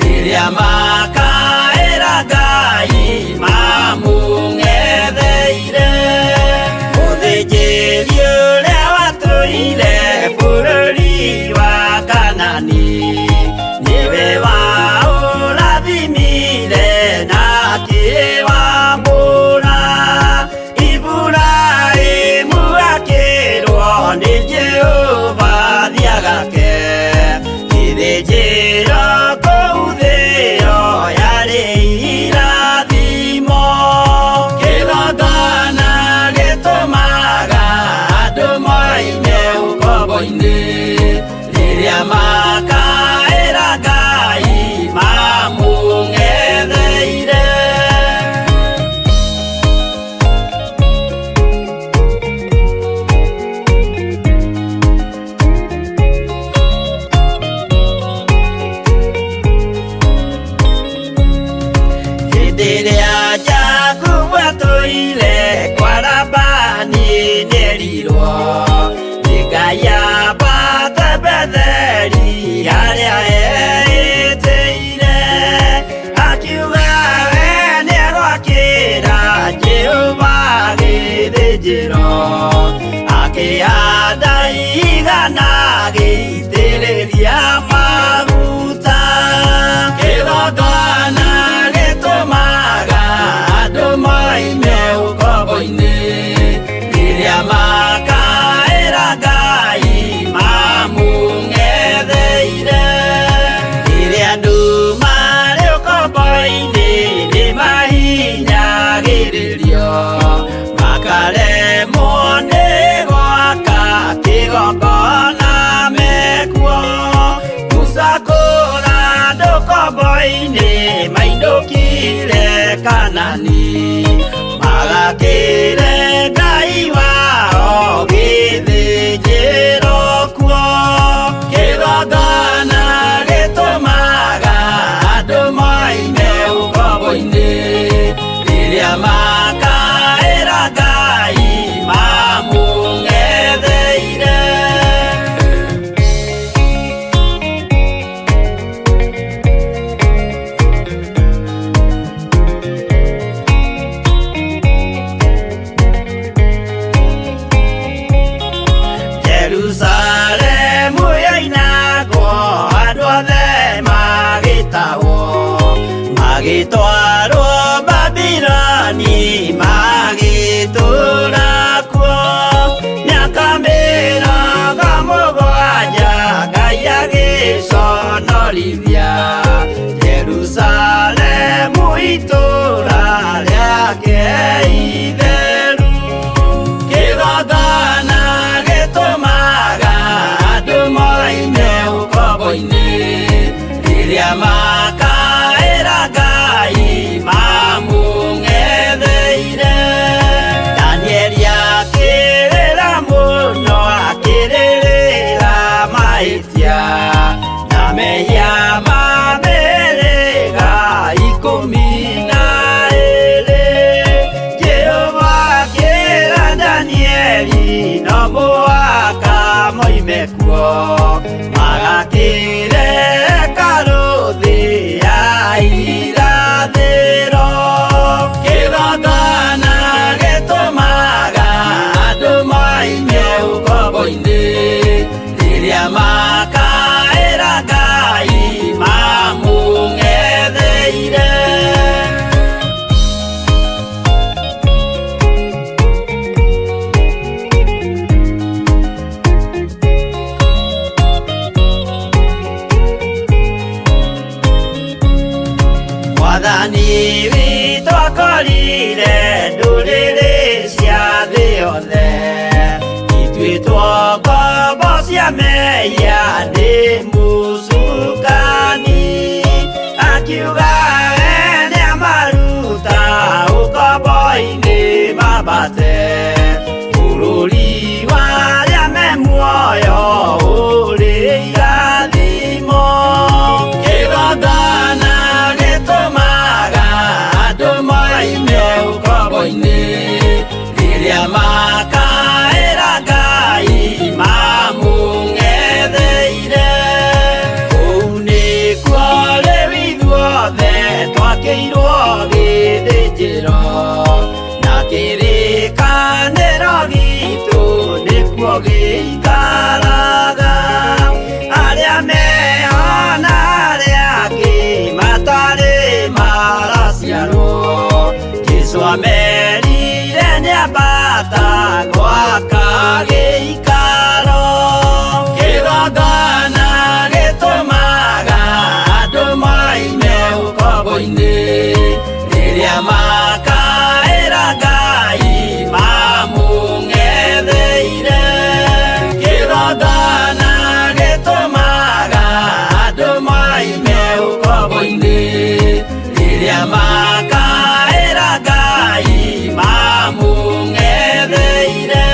rĩrĩa makaĩra Ngai mamũng'etheire. Mũthĩnjĩri ũrĩa watũire bũrũri wa Kanani nĩwe waũrathimire na akĩwamũra. Iburahĩmu akĩrwo nĩ Jehova thiagake, gĩthĩnjĩro kũu thĩ ĩyo yarĩ irathimo. Kĩgongona gĩtũmaga andũ moime ũkombo-inĩ rĩrĩa makaĩra Ngai mamũng'etheire. Rĩrĩa Jakubu atũire kwa Labani nĩerirwo nĩ Ngai ambate Betheli harĩa eĩtĩire, akiuga we nĩegwakĩra Jehova gĩthĩnjĩro, akĩhanda igana gĩitĩrĩria maguta. Kĩgongona gĩtũmaga andũ moime ũkombo-inĩ rĩrĩa makaĩra Ngai mamũng'etheire. Rĩrĩa andũ marĩ ũkombo-inĩ nĩmahinyagĩrĩrio, makaremwo nĩ gwaka kĩgongona mekuo. Gũcakũra andũ ũkombo-inĩ maindũkire Kanani magakire Ngai wao githĩnjĩro kuo kĩgongona gĩtũmaga andũ moime ũkombo-inĩ rĩrĩa makaĩra Ngai mamũng'etheire. Jerusalemu yainagwo andũ othe magĩtahwo magĩtwarwo Babironi magĩtũũra kuo mĩaka mĩrongo mũgwanja Ngai agĩconorithia Jerusalemu itũũra rĩake itheru. Kĩgongona gĩtũmaga andũ moime ũkombo-inĩ rĩrĩa makaĩra Ngai mamũng'etheire. Danieli akĩrĩra mũno akĩrĩrĩra mahĩtia na mehia ma mĩhĩrĩga 12. Jehova akĩra Danieli no mũhaka moime kuo magakĩre hekarũ thĩ ya irathĩro. Kĩgongona gĩtũmaga andũ moime ũkombo-inĩ rĩrĩa makaĩra Ngai mamũng'etheire. Mwathani witũ akorire ndũrĩrĩ cia thĩ yothe ituĩtwo ngombo cia mehia nĩ mũcukani. Akiuga we nĩamaruta ũkombo-inĩ mambate bũrũri wa arĩa me muoyo ũrĩ irathimo. Kĩgongona gĩtũmaga andũ moime ũkombo-inĩ rĩrĩa makaĩra Ngai mamũng'etheire. Kũu nĩkuo rĩu ithuothe twakĩirwo gĩthĩnjĩro na kĩrĩkanĩro gitũ nĩkuo gĩikaraga. Arĩa meho na arĩa angĩ matarĩ maraciarwo Jesũ amerire nĩambata gwaka gĩikaro. Kĩgongona gĩtũmaga andũ moime ũkombo-inĩ rĩrĩa makaĩra Ngai mamũng'etheire. Kĩgongona gĩtũmaga andũ moime ũkombo-inĩ rĩrĩa makaĩra Ngai mamũng'etheire.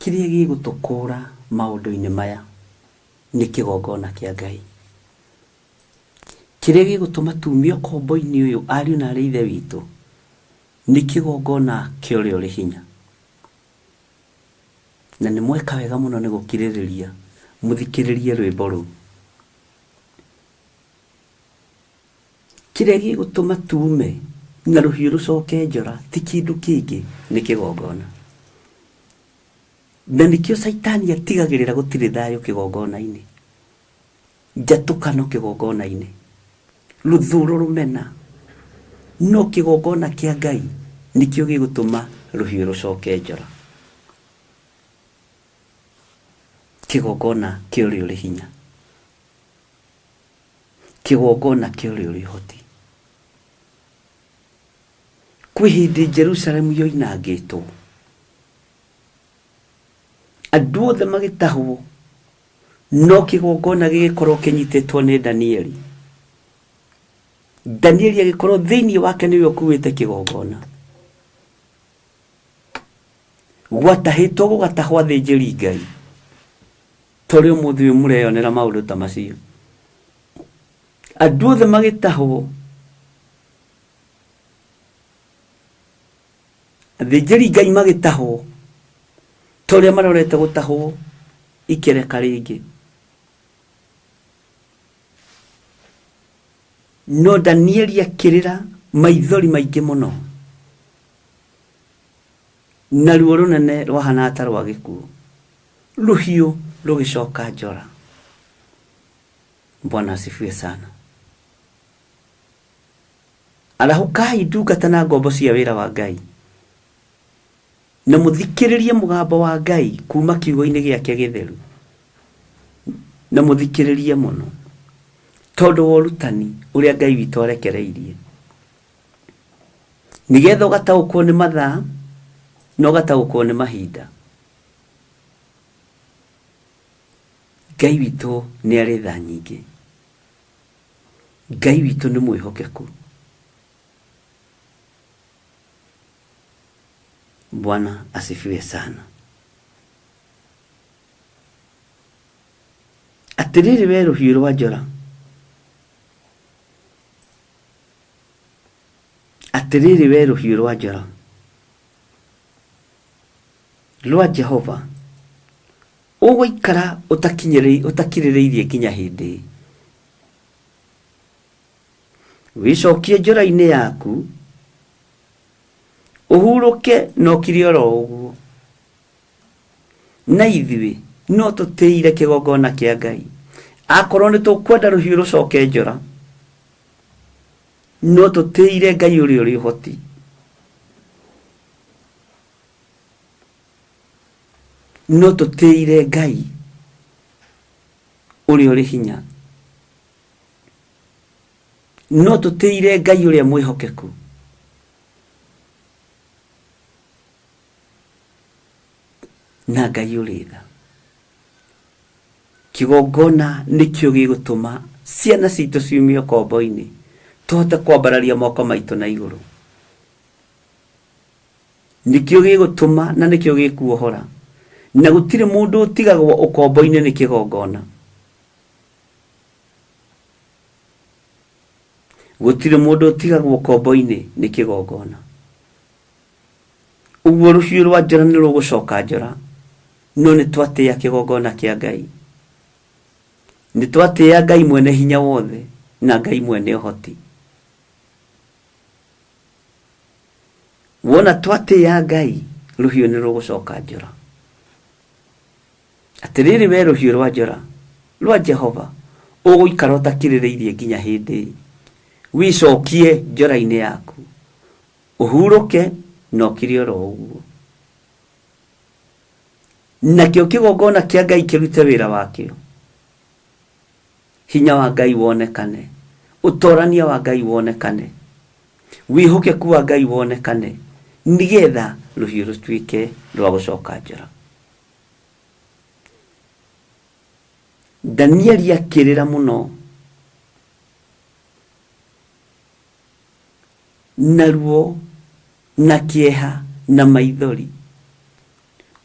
Kĩrĩa gĩgũtũkũra maũndũ-inĩ maya nĩ kĩgongona kĩa Ngai. Kĩrĩa gĩgũtũma tumio kombo-inĩ ũyũ ariũ na arĩ ithe witũ nĩ kĩgongona kĩa ũrĩa ũrĩ hinya. Na nĩ mweka wega mũno nĩ gũkirĩrĩria mũthikĩrĩrie rwĩmbo rũu. kĩrĩa gĩgũtũma tume na rũhiũ rũcoke njora ti kĩndũ kĩngĩ nĩ kĩgongona. Na nĩkĩo Saitani atigagĩrĩra gũtirĩ thayũ kĩgongona-inĩ, njatũkano kĩgongona-inĩ, rũthũũro rũmena. No kĩgongona kĩa Ngai nĩkĩo gĩgũtũma rũhiũ rũcoke njora. Kĩgongona kĩa ũrĩa ũrĩ hinya, kĩgongona kĩa ũrĩa ũrĩ ũhoti. Kwĩ hĩndĩ Jerusalemu yoinangĩtwo, andũ othe magĩtahwo, no kĩgongona gĩgĩkorwo kĩnyitĩtwo nĩ Danieli. Danieli agĩkorwo thĩinĩ wake nĩwe ũkuĩte kĩgongona. Gwatahĩtwo gũgatahwo athĩnjĩri Ngai, tũrĩ ũmũthĩ ũyũ mũreyonera maũndũ ta macio. Andũ othe magĩtahwo, athĩnjĩri Ngai magĩtahwo, tũrĩa marorete gũtahwo ikereka rĩngĩ. No Danieli akĩrĩra maithori maingĩ mũno, na ruo rũnene rwahana ta rwa gĩkuũ, rũhiũ rũgĩcoka njora. Bwana asifiwe sana. Arahũkai ndungata na ngombo cia wĩra wa Ngai, na mũthikĩrĩrie mũgambo wa Ngai kuma kiugo-inĩ gĩake gĩtheru, na mũthikĩrĩrie mũno, tondũ wa ũrutani ũrĩa Ngai witũ arekereirie, nĩgetha ũgataũkwo nĩ mathaa na ũgataũkwo nĩ mahinda. Ngai witũ nĩ arĩ tha nyingĩ, Ngai witũ nĩ mwĩhokeku. Bwana asifiwe sana. Atĩrĩrĩ we rũhiũ rwa njora, atĩrĩrĩ we rũhiũ rwa njora rwa Jehova, ũgũikara ũtakirĩrĩirie nginya hĩndĩ. Wĩcokie njora-inĩ yaku, ũhurũke no kiri oro ũguo. Na ithuĩ no tũtĩire kĩgongona kĩa Ngai. Akorwo nĩ tũkwenda rũhiũ rũcoke njora, no tũtĩire Ngai ũrĩa ũrĩ ũhoti. No tũtĩire Ngai ũrĩa ũrĩ hinya. No tũtĩire Ngai ũrĩa mwĩhokeku. Na Ngai ũrĩ tha. Kĩgongona nĩkĩo gĩgũtũma ciana citũ ciumie ũkombo-inĩ, tũhote kwambararia moko maitũ na igũrũ. Nĩkĩo gĩgũtũma na nĩkĩo gĩkuohora, na gũtirĩ mũndũ ũtigagwo ũkombo-inĩ nĩ kĩgongona. Gũtirĩ mũndũ ũtigagwo ũkombo-inĩ nĩ kĩgongona. Ũguo rũhiũ rwa njora nĩ rũgũcoka njora, no nĩ twatĩĩa kĩgongona kĩa Ngai. Nĩ twatĩĩa Ngai mwene hinya wothe na Ngai mwene ũhoti. Wona twatĩĩa Ngai, rũhiũ nĩ rũgũcoka njora. Atĩrĩrĩ we rũhiũ rwa njora rwa Jehova, ũgũikara ũtakirĩrĩirie nginya hĩndĩ. Wĩcokie njora-inĩ yaku, ũhurũke no kĩrĩ oro ũguo. Nakĩo kĩgongona kĩa Ngai kĩrute wĩra wakĩo. Hinya wa Ngai wonekane, ũtorania wa Ngai wonekane, wĩhokeku wa Ngai wonekane, nĩgetha rũhiũ rũtuĩke rwa gũcoka njora. Danieli akĩrĩra mũno, na ruo na kĩeha na maithori,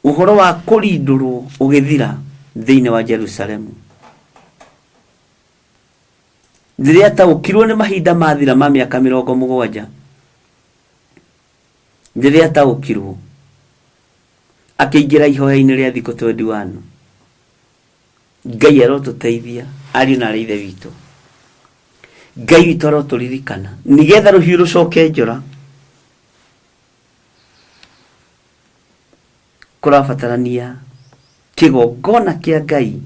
ũhoro wa kũrindũrwo ũgĩthira thĩinĩ wa Jerusalemu. Rĩrĩa ataũkirwo nĩ mahinda mathira ma mĩaka 70, rĩrĩa ataũkirwo akĩingĩra ihoya-inĩ rĩa thikũ 21, Ngai arotũteithia, ariũ na aarĩ a Ithe witũ. Ngai witũ arotũririkana nigetha rũhiũ rũcoke njora kũrabatarania kĩgongona kĩa Ngai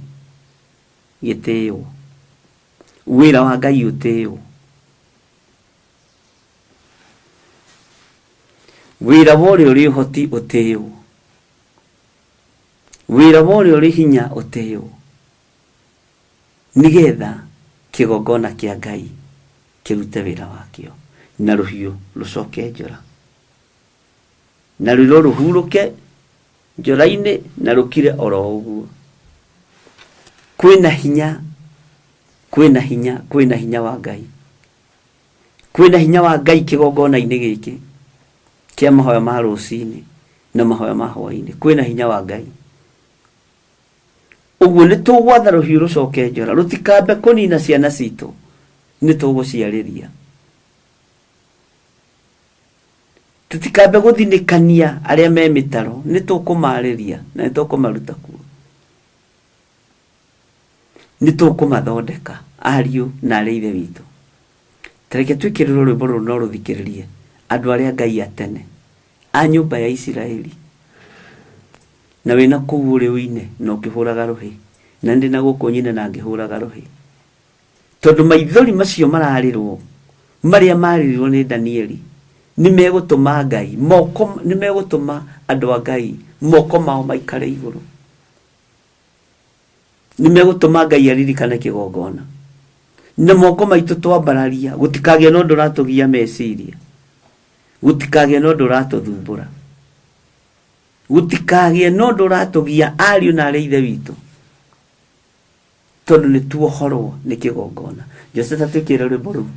gĩtĩĩo, wĩra wa Ngai ũtĩĩo, wĩra wa ũrĩa ũrĩ ũhoti ũtĩĩo, wĩra wa ũrĩa ũrĩ hinya ũtĩĩo, nigetha kĩgongona kĩa Ngai kĩrute wĩra wakĩo na rũhiũ rũcoke njora, na rũhiũ rũhurũke njora-inĩ na rũkire oro ũguo. Kwĩna hinya, kwĩna hinya, kwĩna hinya wa Ngai, kwĩna hinya wa Ngai kĩgongona-inĩ gĩkĩ kĩa mahoya ma rũcinĩ na mahoya ma hwaĩ-inĩ, kwĩna hinya wa Ngai. Ũguo nĩ tũgwatha rũhiũ rũcoke njora, rũtikambe kũnina ciana citũ, nĩ tũgũciarĩria. Tũtikambe gũthinĩkania arĩa me mĩtaro, nĩ tũkũmarĩria na nĩ tũkũmaruta kuo, nĩ tũkũmathondeka ariũ na arĩa ithe witũ. Tareke twĩkĩrĩrwo rwĩmbo rũrũ no rũthikĩrĩrie andũ arĩa Ngai atene a nyũmba ya Isiraeli, na wĩna kũu ũrĩ ũine na ũkĩhũraga rũhĩ, na ndĩ na gũkũ nyine na ngĩhũraga rũhĩ, tondũ maithori macio mararĩrwo marĩa marĩrwo nĩ Danieli nĩ megũtũma Ngai moko, nĩ megũtũma andũ a Ngai moko mao maikare igũrũ, nĩ megũtũma Ngai aririkane kĩgongona na moko maitũ twambararia, gũtikagĩa na ũndũ ũratũgia meciria, gũtikagĩa na ũndũ ũratũthumbũra, gũtikagĩa na ũndũ ũratũgia ariũ na arĩa ithe witũ, tondũ nĩ tuohorwo nĩ kĩgongona. Joseph atwĩkĩre rwĩmbo rũu.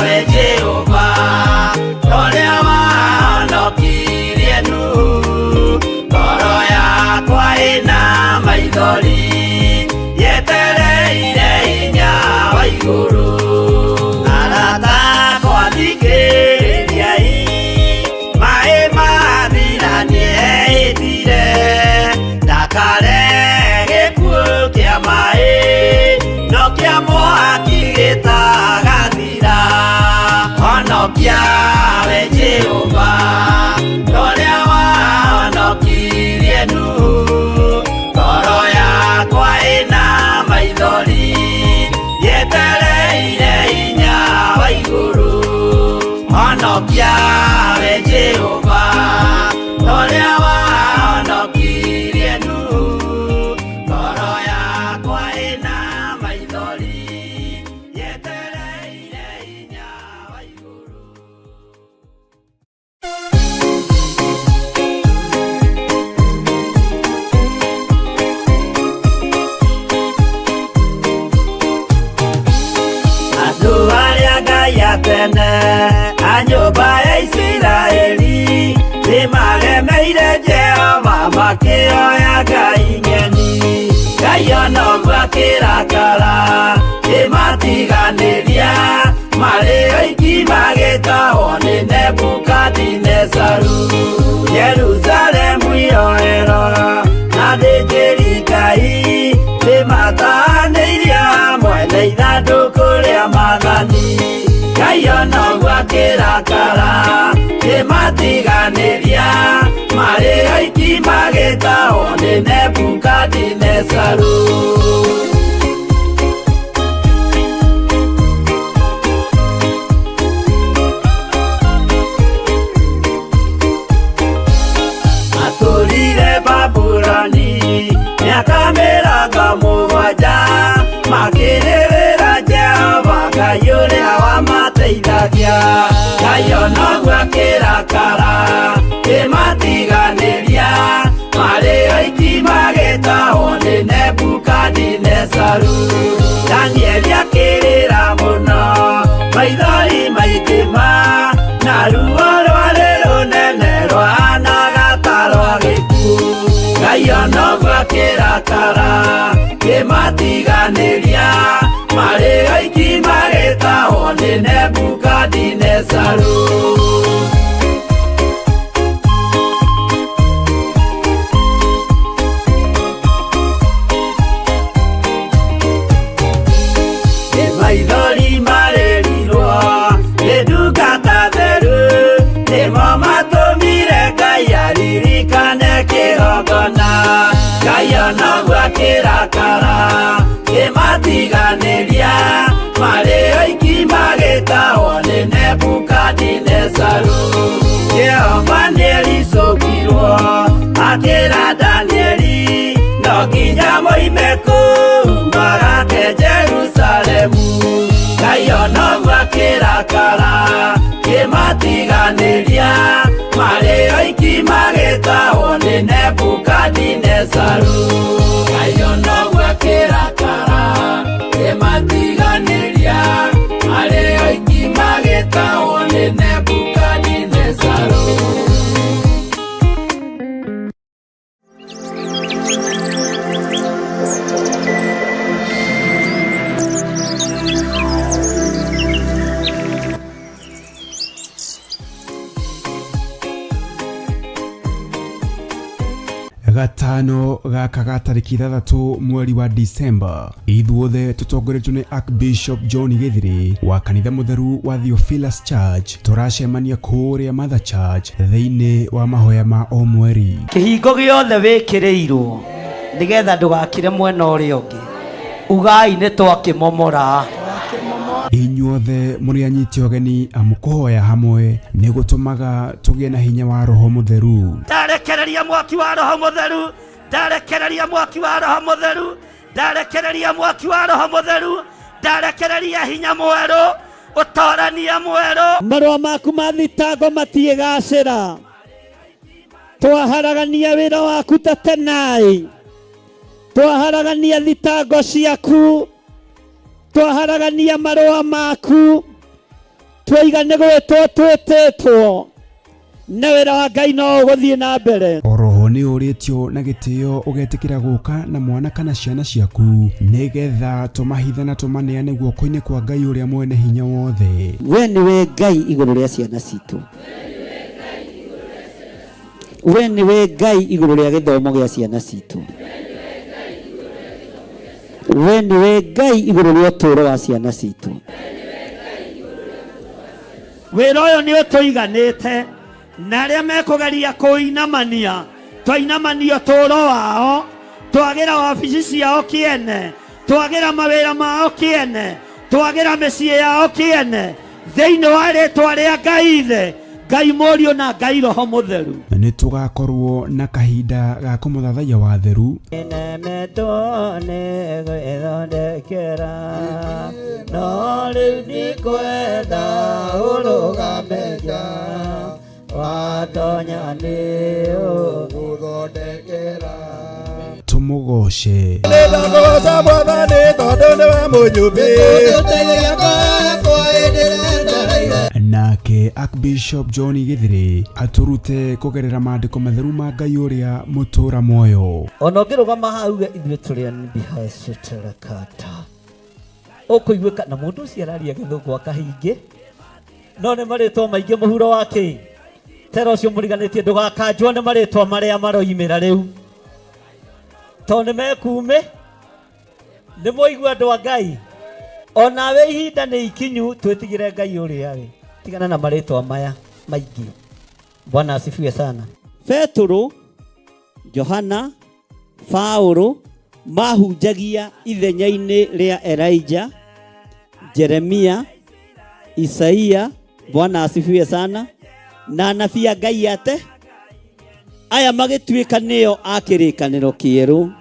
we Jehova ũrĩa wahonokirie Nuhu ngoro yakwa ĩna maithori yetereire hinya wa igũrũ arata kwathikĩrĩriai maĩ mathira nĩehĩtire ndakare gĩkuũ kĩa maĩ no kĩa mwaki gĩtagathira honokia we Jehova ũrĩa wahonokirie Nuhu ngoro yakwa ĩna maithori yetereire hinya wa igũrũ honokia we Jehova ũrĩa wahonokirie Nuhu ngoro yakwa ĩna maithori yetereire hinya wa igũrũ. Andũ arĩa Ngai atene a nyũmba ya Isiraeli nĩmagemeire Jehova makĩoya Ngai ng'eni. Ngai ona ũguo akĩrakara kĩmatiganĩria marĩ oiki magĩtahwo nĩ Nebukadinezaru. Jerusalemu iroero na thĩnjĩri Ngai nĩmatahanĩirio hamwe na ithandũkũ rĩa Mwathani. Ngai ona ũguo akĩrakara kĩmatiganĩria marĩ oiki magĩtahwo nĩ Nebukadinezaru. Atũrire Babuloni mĩaka mĩrongo mũgwanja makĩrĩrĩra Jehova Ngai ũrĩa wamateithagia. Ngai ona ũguo akĩrakara kĩmatiganĩria marĩ oiki magĩtahwo nĩ Nebukadinezaru. Danieli akĩrĩra mũno maithori maikĩma na ruo rwarĩ rũnene rwahanaga ta rwa gĩkuũ. Ngai ona ũguo akĩrakara kĩmatiganĩria marĩ oiki magĩtahwo nĩ Nebukadinezaru. Maithori marĩrirwo nĩ ndungata theru nĩmo matũmire Ngai aririkane kĩgongona. Ngai ona ũguo akĩrakara kĩmatiganĩria marĩ oiki magĩtahwo nĩ Nebukadinezaru. Jehova nĩericũkirwo akĩra Danieli no nginya moime kũu magake Jerusalemu. Ngai ona ũguo akĩrakara kĩmatiganĩria marĩ oiki magĩtahwo nĩ Nebukadinezaru. Ngai ona ũguo akĩrakara kĩmatiganĩria marĩ oiki magĩtahwo nĩ Nebukadinezaru. gatano gaka ga tariki 3 mweri wa Disemba, ithuothe tutongoretio ni Archbishop John Githiri wa kanitha mutheru wa Theophilus Church. Turacemania kuria Mother Church thiini wa mahoya ma o mweri. Kihingo giothe wikirirwo nigetha ndugakire mwena uria ungi, ugai ni twakimomora. Inyuothe muri anyiti ogeni amukuhoya hamwe ni gutumaga tugie na hinya wa Roho Mutheru. Ndarekereria mwaki wa Roho Mutheru, ndarekereria mwaki wa Roho Mutheru, ndarekereria mwaki wa Roho Mutheru, ndarekereria hinya mweru, utorania mweru. Marua maku ma thitango matiegacira, twaharagania wira waku ta tenai, twaharagania thitango ciaku, twaharagania marua maku, twaigane gwĩtwo twĩtĩtwo na wĩra wa Ngai no ũgũthiĩ na mbere. Oroho nĩ ũrĩtio na gĩtĩo ũgetĩkĩra gũka na mwana kana ciana ciaku nĩgetha tũmahitha na tũmaneane guoko-inĩ kwa Ngai ũrĩa mwene hinya wothe. We nĩwe Ngai igũrũ rĩa ciana citũ. We nĩwe Ngai igũrũ rĩa gĩthomo gĩa ciana citũ. We nĩwe Ngai igũrũ rĩa ũtũũro wa ciana citũ. Wĩra ũyũ nĩ ũtũiganĩte na arĩa mekũgeria kũinamania twainamanio ũtũũro wao, twagĩra wabici ciao kĩene, twagĩra mawĩra mao kĩene, twagĩra mĩciĩ yao kĩene thĩinĩ wa rĩĩtwa rĩa Ngai Ithe, Ngai Mũriũ na Ngai Roho Mũtheru. Nĩ tũgakorwo na kahinda ga kũmũthathaiya watheru no rĩu ndikwenda ũrũgameja watonya nĩ ũgũthondekera. Tũmũgoce. Nĩndakũgoca Mwathani tondũ nĩwe mũnyũmbi. Nake Archbishop John Githiri aturute kugerera maandĩko matheru ma Ngai ũrĩa mũtũũra muoyo. Ona ũngĩrũgama hau ithuĩ tũrĩ Bihasoterakata ũkũiguĩka na mũndũ ũcio araria gĩthũngũ akahingĩ no nĩ marĩtwa maingĩ mũhuro wake tera ũcio mũriganĩtie ndũgakanjwo nĩ marĩtwa marĩa maroimĩra rĩu tondũ nĩ mekume nĩ mũigua andũ a Ngai onawe ihinda nĩ ikinyu twĩtigĩre Ngai ũrĩa we tigana na marĩtwa maya maingĩ. Bwana asifiwe sana. Petro, Johana, Paulo mahunjagia ithenya-inĩ rĩa Elijah, Jeremia, Isaia, Bwana asifiwe sana, na anabii a Ngai ate aya magĩtuĩka nĩo a kĩrĩkanĩro kĩerũ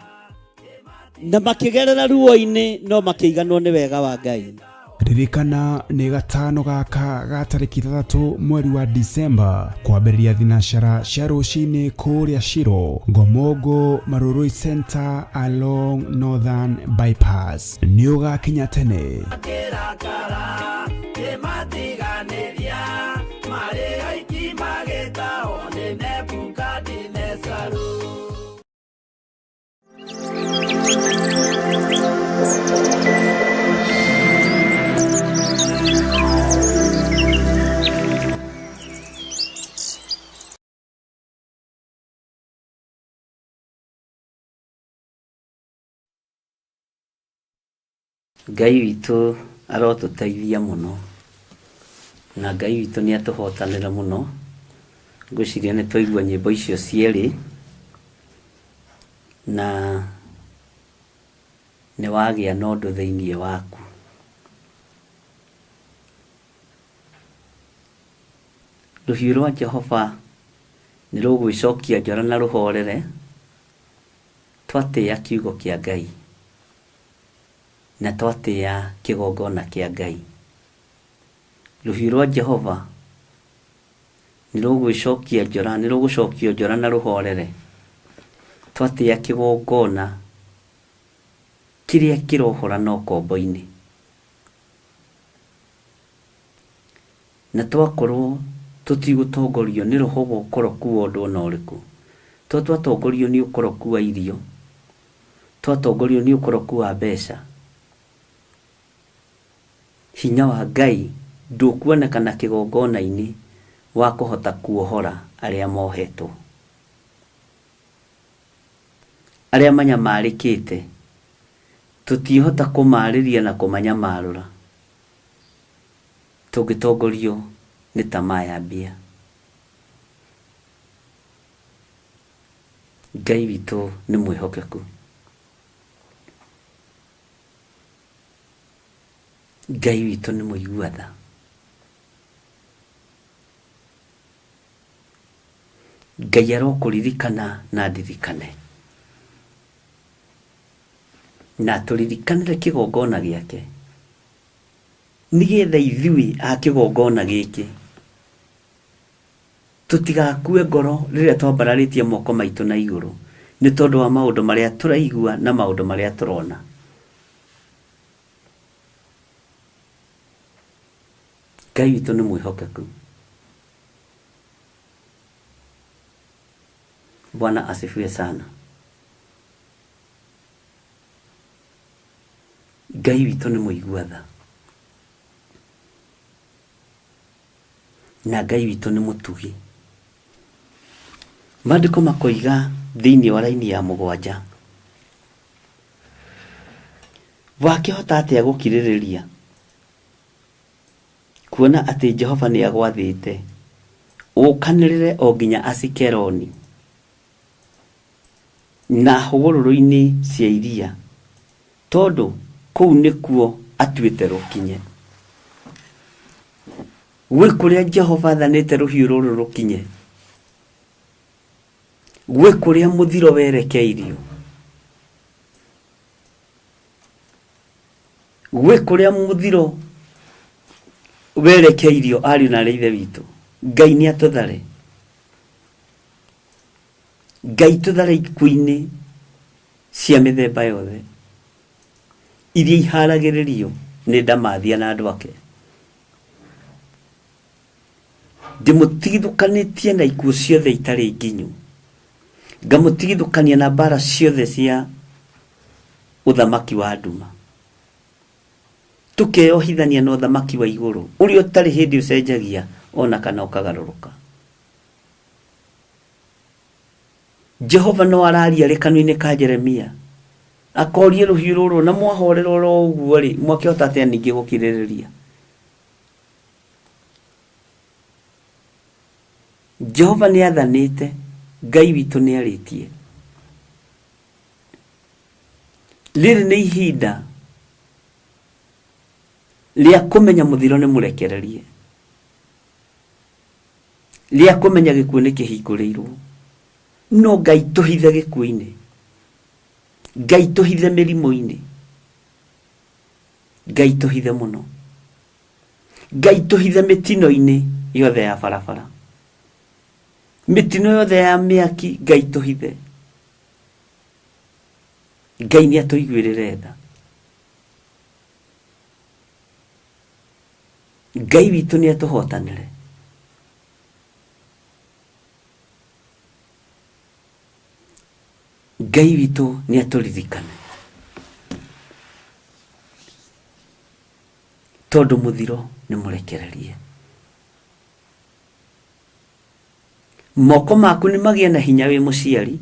na makĩgerera ruo-inĩ no makĩiganwo nĩ wega wa Ngai. Ririkana nĩ gatano gaka ga tarĩki 3 mweri wa Disemba kwambĩrĩria thinacara cia rũcinĩ kũrĩa Shiro, Ngomongo Marurui Center along Northern Bypass. Nĩ ũgakinya tene. Ngai witũ arotũteithia mũno na Ngai witũ nĩ atũhotanĩra mũno. Ngwĩciria nĩ twaigua nyĩmbo icio cierĩ na nĩ wagĩa na ũndũ thĩinĩ waku. Rũhiũ rwa Jehova nĩ rũgwĩcokia njora na rũhorere twatĩa kiugo kĩa Ngai na twatĩa kĩgongona kĩa Ngai. Rũhiũ rwa Jehova nĩ rũgwĩcokia njora, nĩ rũgũcokio njora na rũhorere twatĩa kĩgongona kĩrĩa kĩrohora no kombo-inĩ, na twakorwo tũtigũtongorio nĩ roho wa ũkoroku wa ũndũ ona ũrĩkũ. Twatongorio nĩ ũkoroku wa irio, twatongorio nĩ ũkoroku wa mbeca, hinya wa Ngai ndũkuonekana kĩgongona-inĩ wa kũhota kuohora arĩa mohetwo, arĩa manyamarĩkĩte tũtihota kũmarĩria na kũmanyamarũra tũngĩtongorio nĩ tamaa ya mbia. Ngai witũ nĩ mwĩhokeku. Ngai witũ nĩ mũigua tha. Ngai arokũririkana na ndirikane na tũririkanĩre kĩgongona gĩake nĩgetha ithuĩ a kĩgongona gĩkĩ tũtigakue ngoro rĩrĩa twambararĩtie moko maitũ na igũrũ nĩ tondũ wa maũndũ marĩa tũraigua na maũndũ marĩa tũrona. Ngai witũ nĩ mwĩhokeku. Bwana asifiwe sana. Ngai witũ nĩ mũigua-tha. Na Ngai witũ nĩ mũtugi. Maandĩko makoiga thĩinĩ wa raini ya 7, wakĩhota atĩa gũkirĩrĩria kuona atĩ Jehova nĩ agwathĩte ũkanĩrĩre o nginya Asikeloni na hũgũrũrũ-inĩ cia iria, tondũ kũu nĩkuo atuĩte rũkinye. Gwĩ kũrĩa Jehova athanĩte rũhiũ rũrũ rũkinye, gwĩ kũrĩa mũthiro werekeirio, gwĩ kũrĩa mũthiro werekeirio ariũ na ithe witũ. Ngai nĩ atũthare. Ngai tũthare ikuũ-inĩ cia mĩthemba yothe iria iharagĩrĩrio nĩ ndamathia na andũ ake. Ndĩmũtigithũkanĩtie na ikuũ ciothe itarĩ nginyu, ngamũtigithũkania na mbara ciothe cia ũthamaki wa nduma, tũkeyohithania na ũthamaki wa igũrũ ũrĩa ũtarĩ hĩndĩ ũcenjagia ona kana ũkagarũrũka. Jehova no araria rĩ kanua-inĩ ka Jeremia akorie rũhiũ rũrũ, na mwahorera oro ũguo rĩ, mwakĩhota atĩa ningĩ gũkirĩrĩria? Jehova nĩ athanĩte, Ngai witũ nĩ arĩtie. Rĩrĩ nĩ ihinda rĩa kũmenya mũthiro nĩ mũrekererie, rĩa kũmenya gĩkuũ nĩ kĩhingũrĩirwo. No Ngai tũhithe gĩkuũ-inĩ, Ngai tũhithe mĩrimũ-inĩ, Ngai tũhithe mũno, Ngai tũhithe mĩtino-inĩ yothe ya barabara, mĩtino yothe ya mĩaki, Ngai tũhithe. Ngai nĩ atũiguĩrĩre tha. Ngai witũ nĩ atũhotanĩre. Ngai witũ nĩ atũririkane, tondũ mũthiro nĩ mũrekererie. Moko maku nĩ magĩe na hinya wĩ mũciari,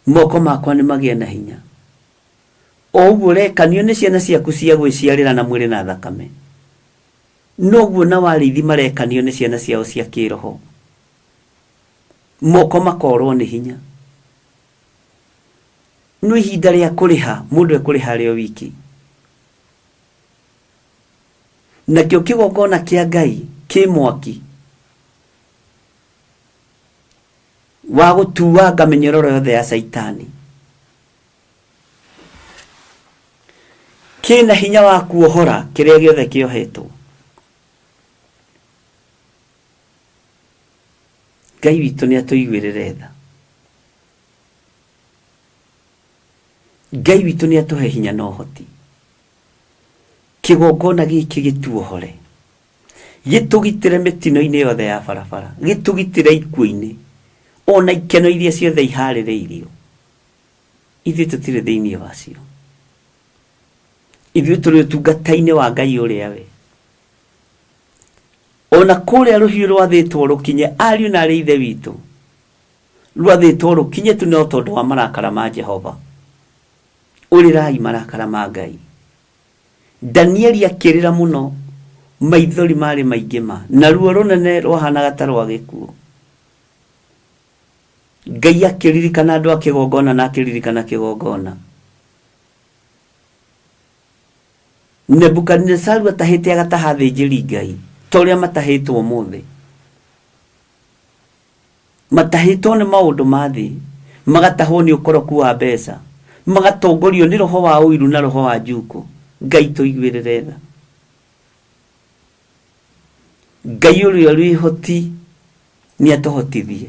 moko makwa nĩ magĩe na hinya. O ũguo ũrekanio nĩ ciana ciaku cia gwĩciarĩra na mwĩrĩ na thakame, noguo na warĩithi marekanio nĩ ciana ciao cia kĩroho. Moko makorwo nĩ hinya. No ihinda rĩa kũrĩha, mũndũ ekũrĩha rĩo wiki. Nakĩo kĩgongona kĩa Ngai kĩ mwaki wa gũtuanga mĩnyororo yothe ya Saitani. Kĩna hinya wa kuohora kĩrĩa gĩothe kĩohetwo. Ngai witũ nĩ atũiguĩrĩre tha. Ngai witũ nĩ atũhe hinya na ũhoti. Kĩgongona gĩkĩ gĩtuohore, gĩtũgitĩre mĩtino-inĩ yothe ya barabara, gĩtũgitĩre ikuũ-inĩ, ona ikeno iria ciothe iharĩrĩirio. Ithuĩ tũtirĩ thĩinĩ wacio. Ithuĩ tũrĩ ũtungata-inĩ wa Ngai ũrĩa we. Ona kũrĩa rũhiũ rwathĩtwo rũkinye, ariũ na arĩ ithe witũ, rwathĩtwo rũkinye tu no tondũ wa marakara ma Jehova. Ũrĩrai marakara ma Ngai. Danieli akĩrĩra mũno, maithori marĩ maingĩ ma, na ruo rũnene rwahanaga ta rwa gĩkuũ. Ngai akĩririkana andũ a kĩgongona na akĩririkana kĩgongona. Nebukadnezaru atahĩte agataha athĩnjĩri Ngai ta ũrĩa matahĩtwo ũmũthĩ. Matahĩtwo nĩ maũndũ ma thĩ, magatahwo nĩ ũkoroku wa mbeca, magatongorio nĩ roho wa ũiru na roho wa njuko. Ngai tũiguĩrĩre tha. Ngai ũrĩa ũrĩ hoti nĩ atũhotithie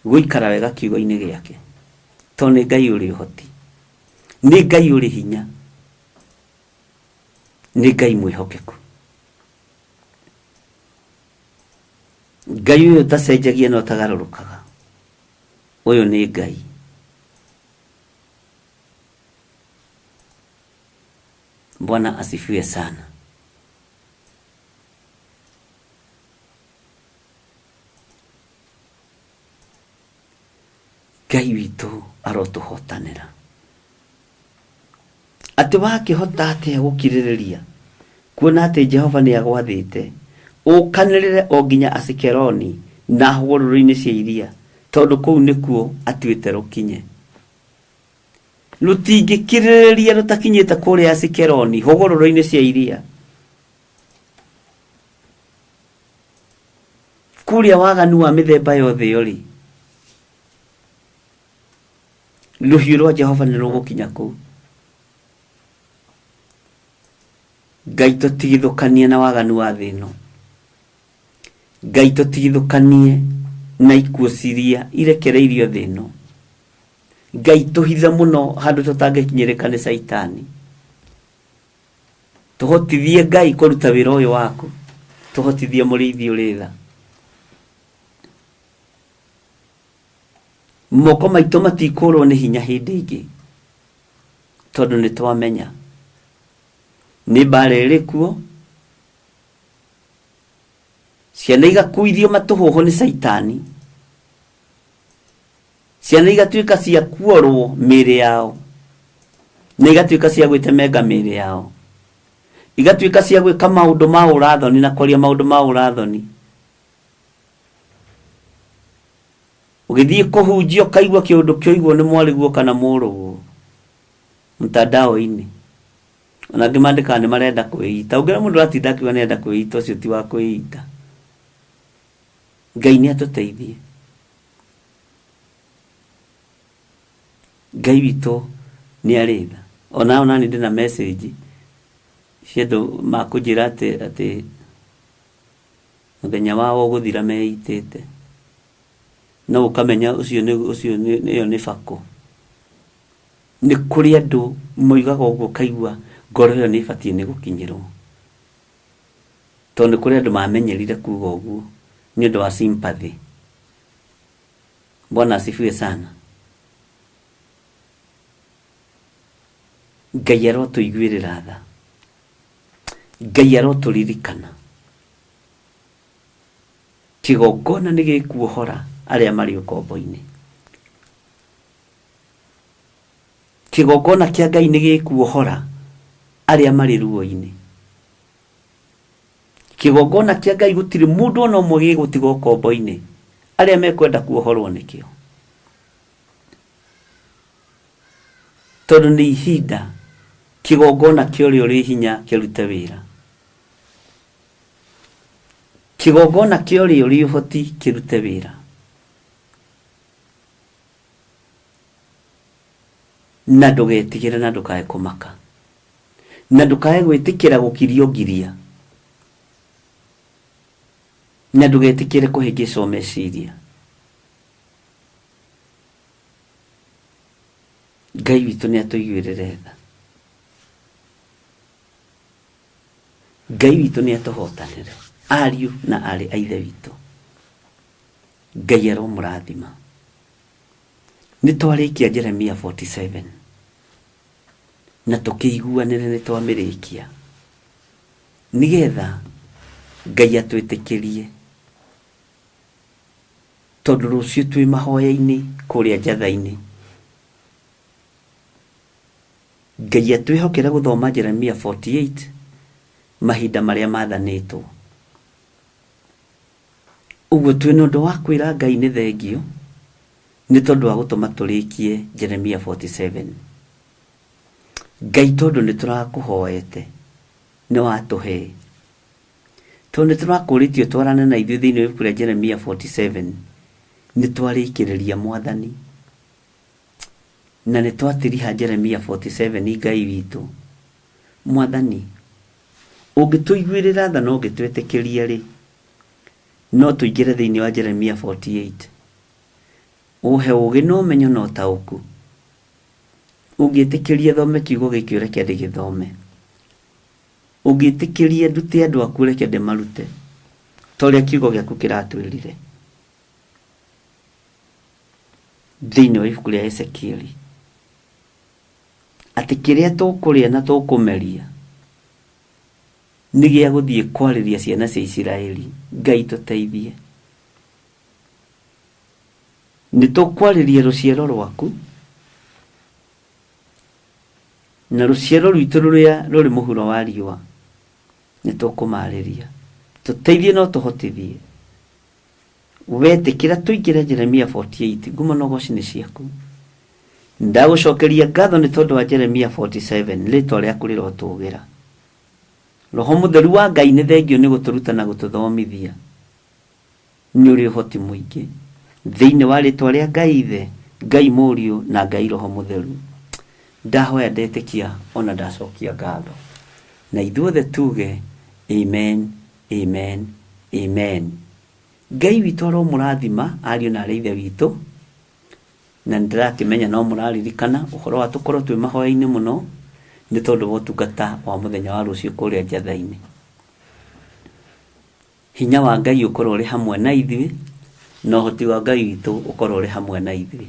gũikara wega kiugo-inĩ gĩake, tondũ nĩ Ngai ũrĩ hoti, nĩ Ngai ũrĩ hinya, nĩ Ngai mwĩhokeku. Ngai uyu tacenjagia no tagarũrũkaga. Uyu nĩ Ngai. Bwana asifiwe sana. Ngai witũ arotũhotanĩra. Atĩ wakĩhota atĩa gũkirĩrĩria kuona atĩ Jehova nĩ agwathĩte ũkanĩrĩre o nginya Asikeloni na hũgũrũrũ-inĩ cia iria, tondũ kũu nĩkuo atuĩte rũkinye. Rũtingĩkirĩrĩria rũtakinyĩte kũrĩa Asikeloni, hũgũrũrũ-inĩ cia iria. Kũrĩa waganu wa mĩthemba yothe yori, rũhiũ rwa Jehova nĩ rũgũkinya kũu. Ngai tũtigithũkanie na waganu wa thĩ ĩno. Ngai tũtigithũkanie na ikuũ ciria irekereirio thĩ ĩno. Ngai tũhithe mũno handũ tũtangĩkinyĩrĩka nĩ Saitani. Tũhotithie Ngai kũruta wĩra ũyũ waku. Tũhotithie mũrĩithi ũrĩ tha. Moko maitũ matikũrwo nĩ hinya hĩndĩ ĩngĩ, tondũ nĩ twamenya nĩ mbara ĩrĩ kuo. Ciana igakuithio matũhũhũ nĩ Saitani. Ciana igatuĩka cia kuorwo mĩĩrĩ yao, na igatuĩka cia gwĩtemenga mĩĩrĩ yao, igatuĩka cia gwĩka maũndũ ma ũrathoni na kwaria maũndũ ma ũrathoni. Ũgĩthiĩ kũhunjia ũkaigua kĩũndũ kĩoigwo nĩ mwarĩguo kana mũrũguo mtandao-inĩ, ona angĩ mandĩkaga nĩ marenda kwĩita. Ũngĩona mũndũ aratinda akiuga nĩ arenda kwĩita, ũcio ti wa kwĩita. Ngai nĩ atũteithie. Ngai witũ nĩ arĩ tha. Ona nĩ ndĩ na message cia andũ makũnjĩra atĩ mũthenya wao gũthira meitĩte, no ũkamenya ũcio nĩ bako. Nĩ kũrĩ andũ moigaga ũguo kaigua ngoro ĩyo nĩ ĩbatiĩ nĩ gũkinyĩrwo, tondũ nĩ kũrĩ andũ mamenyerire kuuga ũguo nĩ ũndũ wa sympathy. Bwana asifiwe sana. Ngai arotũiguĩrĩra tha. Ngai arotũririkana. Kĩgongona nĩ gĩkuohora arĩa marĩ ũkombo-inĩ. Kĩgongona kĩa Ngai nĩ gĩkuohora arĩa marĩ ruo-inĩ. Kĩgongona kĩa Ngai gũtirĩ mũndũ ona ũmwe gĩgũtiga ũkombo-inĩ, arĩa mekwenda kuohorwo nĩkĩo. Tondũ nĩ ihinda kĩgongona kĩa ũrĩa ũrĩ hinya kĩrute wĩra. Kĩgongona kĩa ũrĩa ũrĩ ũhoti kĩrute wĩra. Na ndũgetigĩre na ndũkae kũmaka, na ndũkae gwĩtĩkĩra gũkirio ngiria, na ndũgetĩkĩre kũhĩngĩcwo meciria. Ngai witũ nĩ atũiguĩrĩre tha. Ngai witũ nĩ atũhotanĩre. Ariũ na arĩ a ithe witũ, Ngai aromũrathima. Nĩ twarĩkia Jeremia 47 na tũkĩiguanĩre nĩ twamĩrĩkia, nĩgetha Ngai atwĩtĩkĩrie, tondũ rũciũ twĩ mahoya-inĩ kũrĩa njatha-inĩ. Ngai atwĩhokera gũthoma Jeremia 48 mahinda marĩa mathanĩtwo. Ũguo twĩna ũndũ wa kwĩra Ngai nĩ thengio, nĩ tondũ wa gũtũma tũrĩkie Jeremia 47. Ngai tondũ nĩ tũrakũhoete, nĩ watũhe, tondũ nĩ tũrakũrĩtio twarane na ithuĩ thĩinĩ wa ibuku rĩa Jeremia 47, nĩ twarĩkĩrĩria Mwathani na nĩ twatiriha Jeremia 47. Ngai witũ Mwathani, ũngĩtũiguĩrĩra tha na ũngĩtwĩtĩkĩria rĩ, no tũingĩre thĩinĩ wa Jeremia 48. Ũhe ũgĩ na ũmenyo na ũtaũku. Ũngĩtĩkĩria thome kiugo gĩkĩ reke ndĩgĩthome. Ũngĩtĩkĩria ndute andũ aku reke ndĩmarute. toria kiugo gĩaku kĩratwĩrire thĩinĩ wa ibuku rĩa Ezekieli atĩ kĩrĩa tũkũrĩa na tũkũmeria nĩ gĩa gũthiĩ kwarĩria ciana cia Isiraeli. Ngai tũteithie. Nĩ tũkwarĩria rũciaro rwaku na rũciaro rwitũ rũrĩa rũrĩ mũhuro wa riũa nĩ tũkũmarĩria. Tũteithie no tũhotithie. Wetĩkĩra tũingĩre Jeremia 48. Ngumano goci nĩ ciaku. Ndagũcokeria ngatho nĩ tondũ wa Jeremia 47 rĩtwa rĩaku rĩrotũgĩra. Roho Mũtheru wa Ngai nĩ thengio nĩ gũtũruta na gũtũthomithia. Nĩ ũrĩ ũhoti mũingĩ thĩinĩ wa rĩtwa rĩa Ngai Ithe, Ngai Mũriũ na Ngai Roho Mũtheru. Ndahoya ndetĩkia ona ndacokia ngatho. Na ithuothe tuge amen, amen, amen. Ngai witũ aromũrathima ariũ na arĩ ithe witũ. Na ndirakĩmenya no mũraririkana ũhoro wa tũkorwo twĩ mahoya-inĩ mũno nĩ tondũ wa ũtungata wa mũthenya wa rũciũ kũrĩa njatha-inĩ. Hinya wa Ngai ũkorwo ũrĩ hamwe na ithuĩ na ũhoti wa Ngai witũ ũkorwo ũrĩ hamwe na ithuĩ.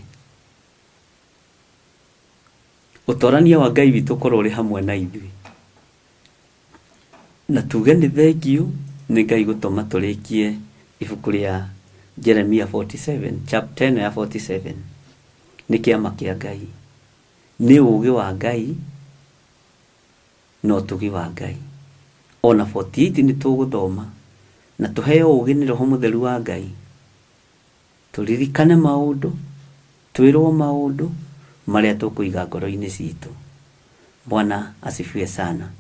Ũtorania wa Ngai witũ ũkorwo ũrĩ hamwe na ithuĩ. Na tuge nĩ thengio nĩ Ngai gũtũma tũrĩkie ibuku rĩa Jeremia 47 chapter 10 ya 47. Nĩ kĩama kĩa Ngai, nĩ ũũgĩ wa Ngai no ũtugi wa Ngai. Ona 48 nĩ tũgũthoma na tũheo ũũgĩ nĩ Roho Mũtheru wa Ngai. Tũririkane maũndũ, twĩrwo maũndũ marĩa tũkũiga ngoro-inĩ citũ. Bwana asifiwe sana.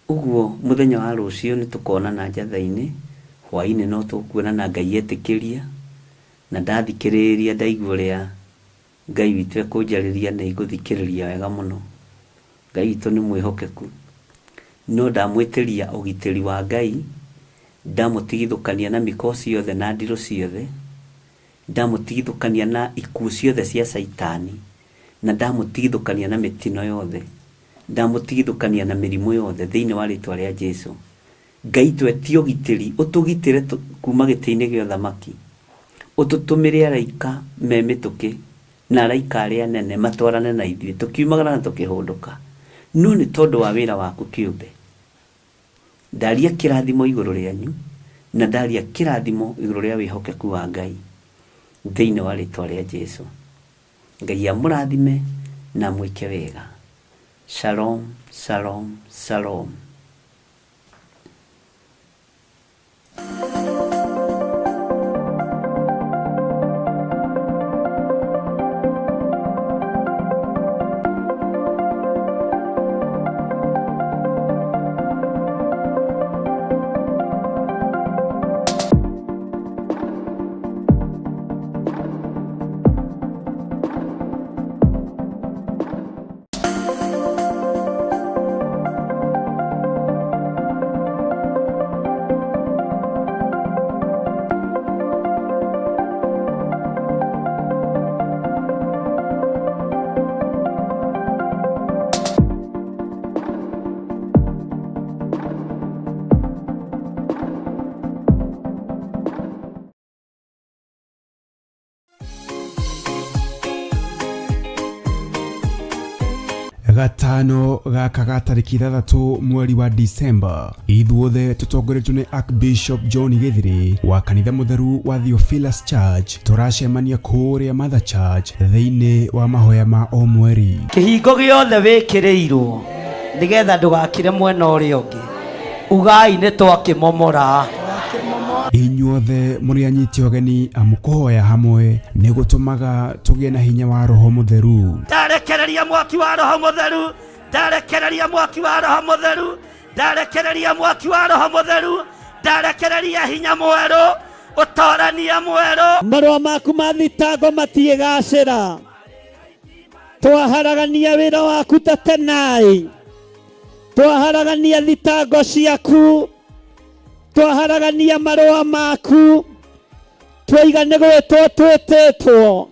Ũguo mũthenya wa rũciũ nĩ tũkonana njatha-inĩ, hwaĩ-inĩ no tũkuonana Ngai etĩkĩria, na ndathikĩrĩria ndaigua ũrĩa Ngai witũ ekũnjarĩria na igũthikĩrĩria wega mũno. Ngai witũ nĩ mwĩhokeku. No ndamwĩtĩria ũgitĩri wa Ngai, ndamũtigithũkania na mĩkosi yothe na ndirũ ciothe, ndamũtigithũkania na ikuũ ciothe cia Saitani, na ndamũtigithũkania na mĩtino yothe, ndamũtigithũkania na mĩrimũ yothe thĩinĩ wa rĩtwa rĩa Jesũ. Ngai twetie ũgitĩri, ũtũgitĩre kuma gĩtĩ-inĩ gĩa ũthamaki, ũtũtũmĩre araika me mĩtũkĩ na araika arĩa anene matwarane na ithuĩ tũkiumagara na tũkĩhũndũka. No nĩ tondũ wa wĩra waku kĩũmbe, ndaria kĩrathimo igũrũ rĩanyu na ndaria kĩrathimo igũrũ rĩa wĩhokeku wa Ngai thĩinĩ wa rĩtwa rĩa Jesũ. Ngai amũrathime na mwĩke wega. Shalom, shalom, shalom. gatano gaka ga tarĩki 3 mweri wa Disemba, ithuothe tũtongoretio nĩ Archbishop John Gĩthiri wa kanitha mũtheru wa Theophilus Church. Tũracemania kũrĩa Mother Church thĩinĩ wa mahoya ma o mweri. Kĩhingo gĩothe wĩkĩrĩirwo nĩgetha ndũgakire mwena ũrĩa ũngĩ. Ugai nĩ twakĩmomora. Inyuothe mũrĩ anyiti ũgeni amũkũhoya hamwe nĩ gũtũmaga tũgĩe na hinya wa Roho Mũtheru. Ndarekereria mwaki wa Roho Mũtheru, ndarekereria mwaki wa Roho Mũtheru, ndarekereria mwaki wa Roho Mũtheru, ndarekereria hinya mwerũ, ũtorania mwerũ. Marũa maku ma thitango matiĩgacĩra. Twaharagania wĩra waku ta tenai, twaharagania thitango ciaku, twaharagania marũa maku, twaiganĩrwo twĩtĩtwo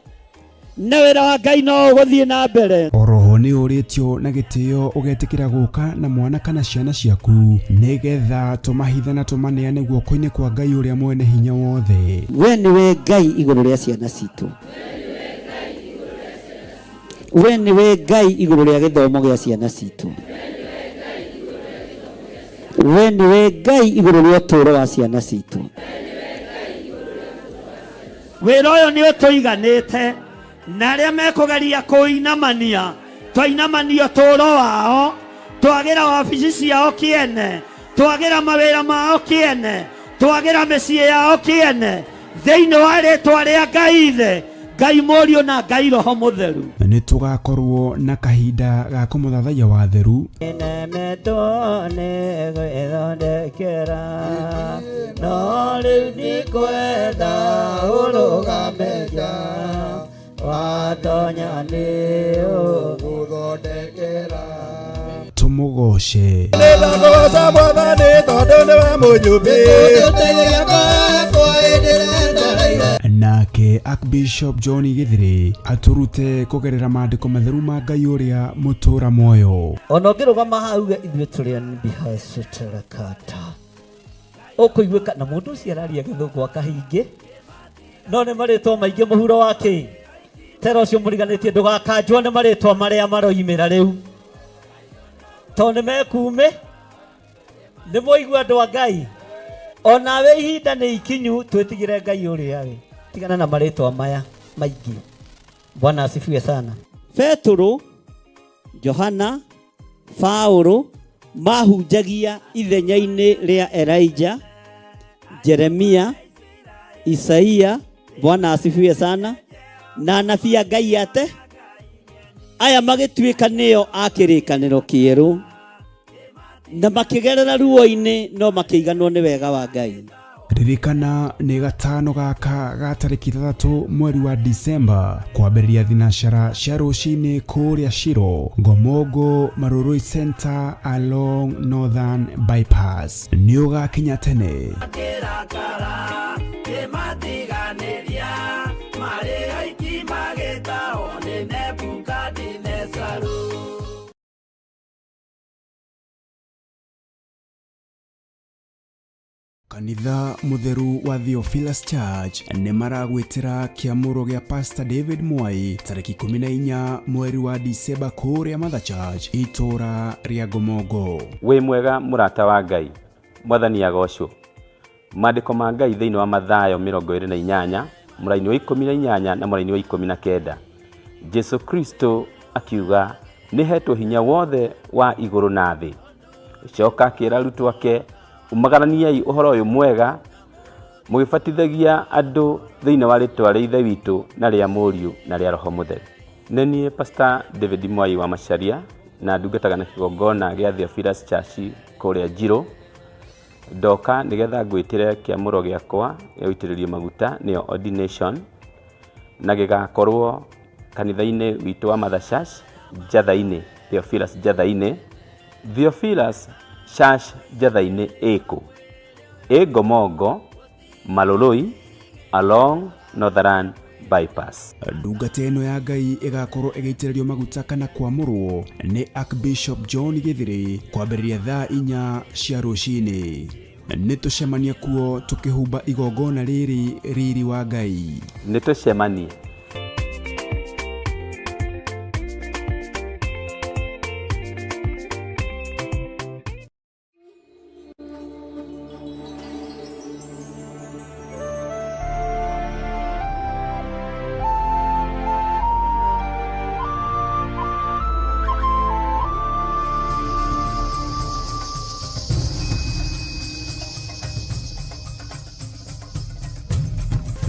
na wĩra wa Ngai no ũgũthiĩ na mbere. Oroho nĩ ũrĩtio na gĩtĩo ũgetikĩra gũka na mwana kana ciana ciaku nĩgetha tũmahitha na tũmaneane guoko-inĩ kwa Ngai ũrĩa mwene hinya wothe. We nĩwe Ngai igũrũ rĩa ciana citũ. We nĩwe Ngai igũrũ rĩa gĩthomo gĩa ciana citũ. We nĩwe Ngai igũrũ rĩa ũtũũro wa ciana citũ. Wĩra ũyũ nĩ ũtũiganĩte na arĩa mekũgeria kũinamania twainamanio ũtũũro wao, twagĩra wabici ciao kĩene, twagĩra mawĩra mao kĩene, twagĩra mĩciĩ yao kĩene thĩinĩ wa rĩĩtwa rĩa Ngai Ithe, Ngai Mũriũ na Ngai Roho Mũtheru. Nĩ tũgakorwo na kahinda ga kũmũthathaiya watheru no rĩu ndikwenda ũrũgameja watonya nĩ ũgũthondekera. Tũmũgoce. Nĩndakũgoca Mwathani tondũ nĩwe mũnyũmbi. Nake Archbishop John Githiri aturute kugerera maandĩko matheru ma Ngai ũrĩa mũtũũra muoyo. Ona ũngĩrũgama hau ithuĩ tũrĩ Nbihasuterakata ũkũiguĩka na mũndũ ũcio araria gĩthũngũ akahingi no nĩ marĩtwa maingĩ mũhuro wake tera ũcio mũriganĩtie ndũgakanjwo nĩ marĩtwa marĩa maroimĩra rĩu tondũ nĩ mekume nĩ mũigua andũ a Ngai onawe ihinda nĩ ikinyu twĩtigĩre Ngai ũrĩa we tigana na marĩtwa maya maingĩ. Bwana asifiwe sana. Petro, Johana, Paulo mahunjagia ithenya-inĩ rĩa Elijah, Jeremia, Isaia, Bwana asifiwe sana, na anabii a Ngai ate aya magĩtuĩka nĩo a kĩrĩkanĩro kĩerũ na makĩgerera ruo-inĩ no makĩiganwo nĩ wega wa Ngai. Ririkana nĩ gatano gaka ga tarĩki 3 mweri wa Disemba kwambĩrĩria thinacara cia rũcinĩ kũrĩa Shiro, Ngomongo Marurui Center along Northern Bypass. Nĩ ũgakinya tene. Kanitha mutheru wa Theophilus Church nĩ maragwĩtĩra kĩamũro gĩa Pastor David Mwai tarĩki 14 mweri wa Disemba kũrĩa Mother Church itũũra rĩa Ngomongo. Wĩ mwega mũrata wa Ngai, Mwathani agocwo. Maandĩko ma Ngai thĩinĩ wa Mathayo 28 mũraini wa 18 na mũraini wa 19. Jesu Kristo akiuga nĩhetwo hinya wothe wa igũrũ na thĩ. Coka akĩra arutwo ake umagaraniai ũhoro ũyũ mwega mũgĩbatithagia andũ thĩinĩ wa rĩĩtwa rĩa Ithe witũ na rĩa Mũriũ na rĩa Roho Mũtheru. Nĩ niĩ Pastor David Mwai wa Macharia na ndungataga na kĩgongona gĩa Theophilus Church kũrĩa Njiro. Ndoka nĩgetha ngwĩtĩre kĩamũro gĩakwa gĩa gũitĩrĩrio maguta nĩyo ordination na gĩgakorwo kanitha-inĩ witũ wa Mother Church Njatha-inĩ, Theophilus Njatha-inĩ. Theophilus Church Njatha-inĩ ĩkũ? Ngomongo Marurui along Northern Bypass. Ndungata ĩno ya Ngai ĩgakorwo ĩgĩitĩrĩrio maguta kana kwamũrwo nĩ Archbishop John Githiri kwambĩrĩria thaa 4 cia rũcinĩ. Nĩ tũcemanie kuo tũkĩhumba igongona rĩrĩ riri wa Ngai. Nĩ tũcemanie.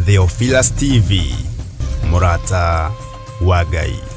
Theophilus TV, Murata wa Ngai.